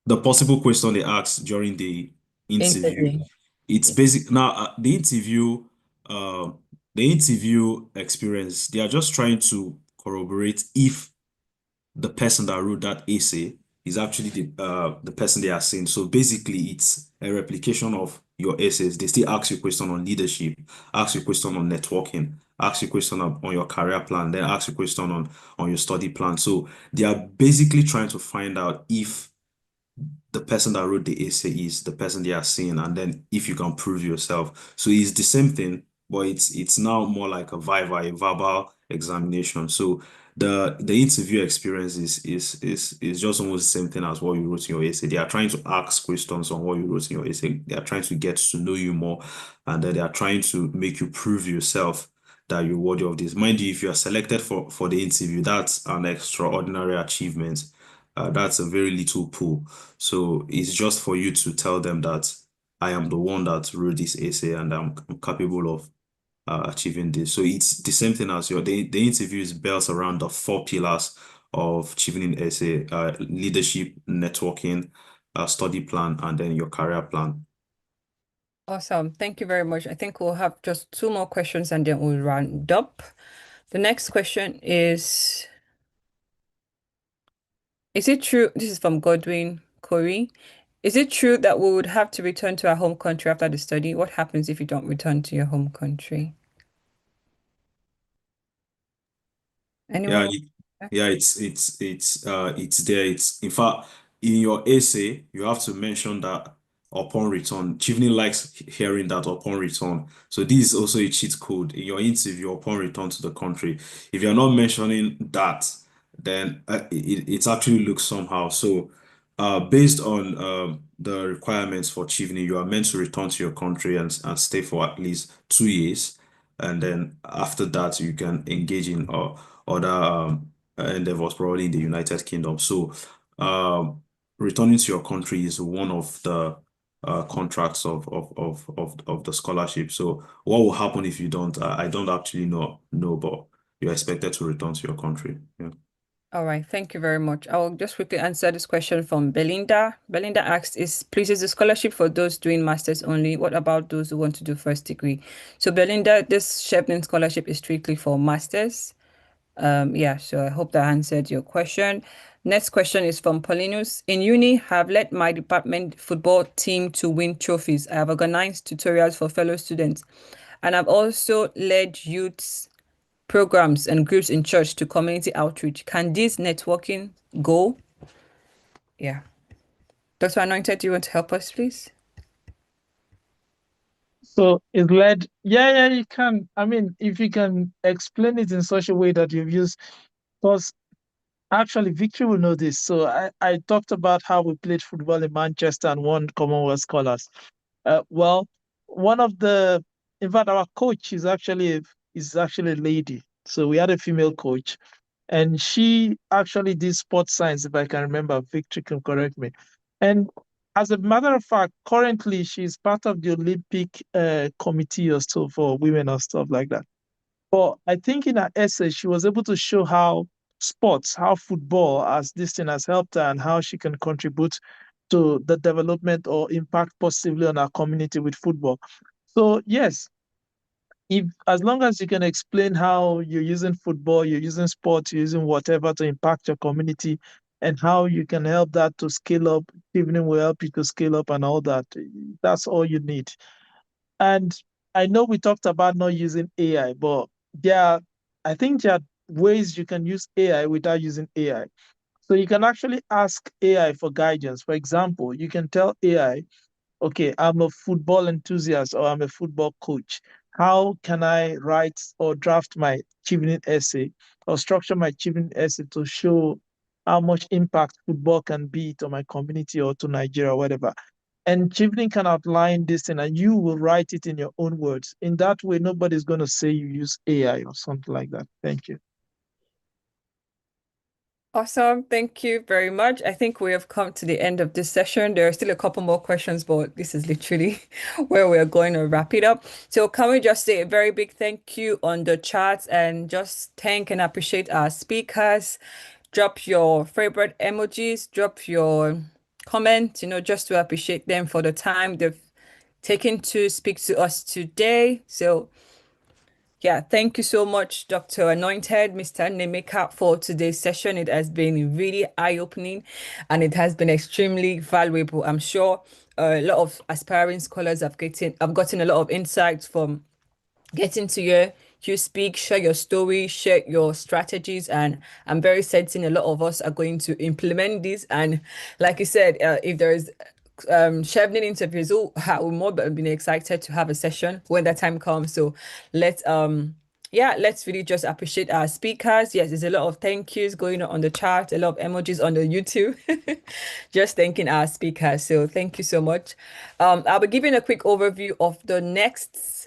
the possible question they asked during the interview, Interview. it's basic. Now, uh, the interview experience, they are just trying to corroborate if the person that wrote that essay is actually the person they are seeing. So basically, it's a replication of your essays. They still ask you a question on leadership, ask you a question on networking, ask you a question on your career plan, then ask you a question on your study plan. So they are basically trying to find out if the person that wrote the essay is the person they are seeing, and then if you can prove yourself. So it's the same thing, but it's now more like a verbal examination. So the interview experience is just almost the same thing as what you wrote in your essay. They are trying to ask questions on what you wrote in your essay. They are trying to get to know you more, and then they are trying to make you prove yourself that you're worthy of this. Mind you, if you are selected for the interview, that's an extraordinary achievement. That's a very little pool. So it's just for you to tell them that I am the one that wrote this essay and I'm capable of achieving this. So it's the same thing as the interview is built around the four pillars of achieving an essay: leadership, networking, study plan, and then your career plan. Awesome. Thank you very much. I think we'll have just two more questions and then we'll round up. The next question is it true? This is from Godwin Corey. Is it true that we would have to return to our home country after the study? What happens if you don't return to your home country? Yeah, Anyone? yeah, it's there. It's in fact in your essay, you have to mention that upon return. Chevening likes hearing that upon return. So this is also a cheat code in your interview upon return to the country. If you're not mentioning that, then it actually looks somehow. So based on the requirements for Chevening, you are meant to return to your country and stay for at least 2 years. And then after that, you can engage in other endeavors, probably in the United Kingdom. So, returning to your country is one of the contracts of the scholarship. So, what will happen if you don't? I don't actually know, but you're expected to return to your country. Yeah. All right, thank you very much. I will just quickly answer this question from Belinda. Belinda asks, please, is the scholarship for those doing masters only? What about those who want to do first degree? So Belinda, this Chevening scholarship is strictly for masters. Yeah, so I hope that answered your question. Next question is from Paulinus. In uni, have led my department football team to win trophies. I have organized tutorials for fellow students, and I've also led youths programs and groups in church to community outreach. Can this networking go? Yeah. Dr. Anointed, do you want to help us, please? So it's led, yeah, you can. I mean, if you can explain it in such a way that you've used, because actually Victory will know this. So I talked about how we played football in Manchester and won Commonwealth Scholars. Well, one of the, in fact, our coach is actually a lady. So we had a female coach, and she actually did sports science, if I can remember. Victory can correct me. And as a matter of fact, currently she's part of the Olympic committee or so for women or stuff like that. But I think in her essay, she was able to show how sports, how football as this thing has helped her and how she can contribute to the development or impact positively on our community with football. So yes, if as long as you can explain how you're using football, you're using sports, you're using whatever to impact your community and how you can help that to scale up, evening will help you to scale up and all that. That's all you need. And I know we talked about not using AI, but I think there are ways you can use AI without using AI. So you can actually ask AI for guidance. For example, you can tell AI, okay, I'm a football enthusiast or I'm a football coach. How can I write or draft my Chevening essay or structure my Chevening essay to show how much impact football can be to my community or to Nigeria or whatever? And Chevening can outline this thing and you will write it in your own words. In that way, nobody's going to say you use AI or something like that. Thank you. Awesome. Thank you very much. I think we have come to the end of this session. There are still a couple more questions, but this is literally where we're going to wrap it up. So can we just say a very big thank you on the chat and just thank and appreciate our speakers. Drop your favorite emojis, drop your comment, just to appreciate them for the time they've taken to speak to us today. So yeah, thank you so much, Dr. Anointed, Mr. Nemeka, for today's session. It has been really eye-opening and it has been extremely valuable. I'm sure a lot of aspiring scholars have gotten a lot of insights from getting to hear you speak, share your story, share your strategies, and I'm very certain a lot of us are going to implement this. And like you said, if there is Chevening interviews, we're more than excited to have a session when that time comes. So let's let's really just appreciate our speakers. Yes, there's a lot of thank yous going on the chat, a lot of emojis on the YouTube. Just thanking our speakers. So thank you so much. I'll be giving a quick overview of the next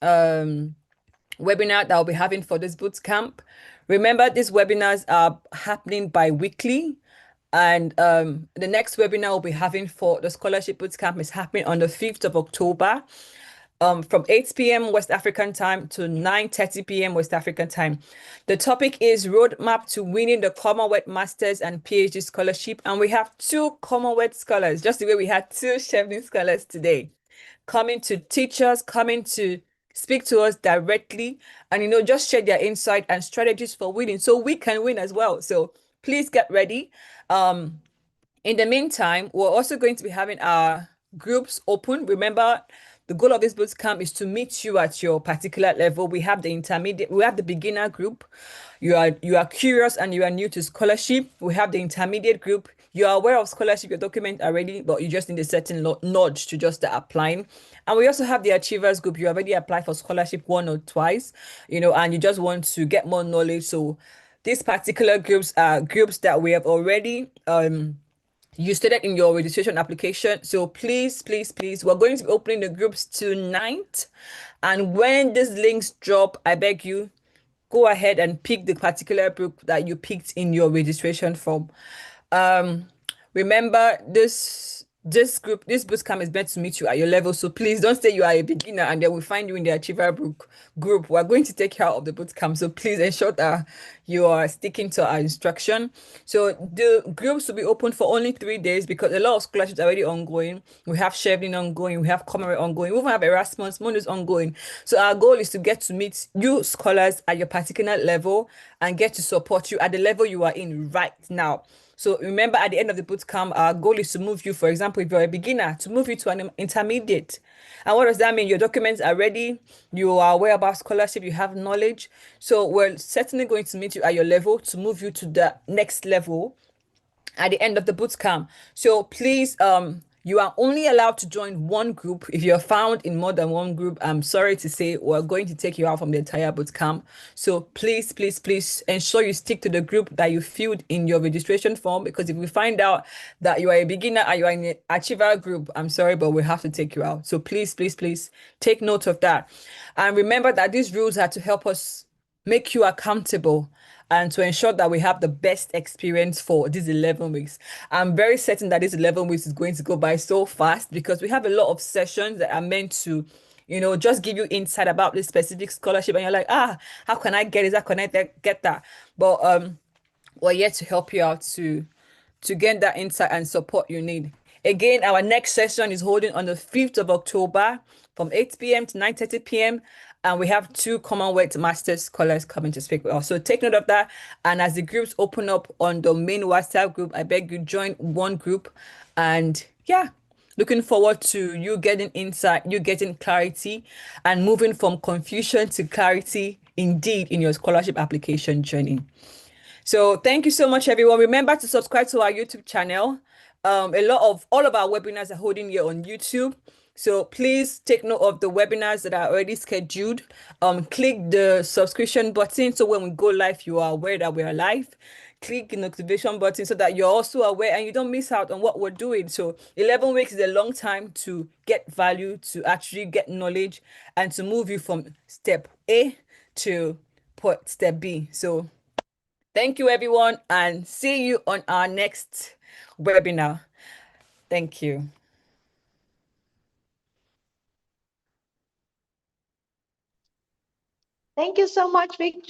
webinar that I'll be having for this bootcamp. Remember, these webinars are happening bi-weekly. And the next webinar we'll be having for the Scholarship Bootcamp is happening on the 5th of October from 8 p.m. West African time to 9:30 p.m. West African time. The topic is Roadmap to Winning the Commonwealth Masters and PhD Scholarship. And we have 2 Commonwealth scholars, just the way we had 2 Chevening scholars today, coming to teach us, coming to speak to us directly, and just share their insight and strategies for winning so we can win as well. So please get ready. In the meantime, we're also going to be having our groups open. Remember, the goal of this bootcamp is to meet you at your particular level. We have the intermediate, we have the beginner group. You are curious and you are new to scholarship. We have the intermediate group. You are aware of scholarship, your document already, but you just need a certain nudge to just start applying. And we also have the achievers group. You already applied for scholarship 1 or twice, and you just want to get more knowledge. So these particular groups are groups that we have already you stated in your registration application. So please, we're going to be opening the groups tonight. And when these links drop, I beg you, go ahead and pick the particular group that you picked in your registration form. Remember, this bootcamp is meant to meet you at your level. So please don't say you are a beginner and then we find you in the achiever group. We're going to take you out of the bootcamp. So please ensure that you are sticking to our instruction. So the groups will be open for only 3 days because a lot of scholarships are already ongoing. We have Chevening ongoing, we have Commonwealth ongoing, we even have Erasmus Mundus ongoing. So our goal is to get to meet you scholars at your particular level and get to support you at the level you are in right now. So remember, at the end of the bootcamp, our goal is to move you, for example, if you're a beginner, to move you to an intermediate. And what does that mean? Your documents are ready, you are aware about scholarship, you have knowledge. So we're certainly going to meet you at your level to move you to the next level at the end of the bootcamp. So please, you are only allowed to join one group. If you're found in more than one group, I'm sorry to say we're going to take you out from the entire bootcamp. So please ensure you stick to the group that you filled in your registration form, because if we find out that you are a beginner and you are in an achiever group, I'm sorry, but we have to take you out. So please take note of that. And remember that these rules are to help us make you accountable and to ensure that we have the best experience for these 11 weeks. I'm very certain that this 11 weeks is going to go by so fast because we have a lot of sessions that are meant to, just give you insight about this specific scholarship. And you're like, how can I get this? How can I get that? But we're here to help you out to get that insight and support you need. Again, our next session is holding on the 5th of October from 8 p.m. to 9:30 p.m. And we have 2 Commonwealth Masters scholars coming to speak with us. So take note of that. And as the groups open up on the main WhatsApp group, I beg you join one group. And yeah, looking forward to you getting insight, you getting clarity, and moving from confusion to clarity indeed in your scholarship application journey. So thank you so much, everyone. Remember to subscribe to our YouTube channel. All of our webinars are holding here on YouTube. So please take note of the webinars that are already scheduled. Click the subscription button so when we go live, you are aware that we are live. click the notification button so that you're also aware and you don't miss out on what we're doing. So 11 weeks is a long time to get value, to actually get knowledge, and to move you from step A to step B. So thank you, everyone, and see you on our next webinar. Thank you. Thank you so much, Victory.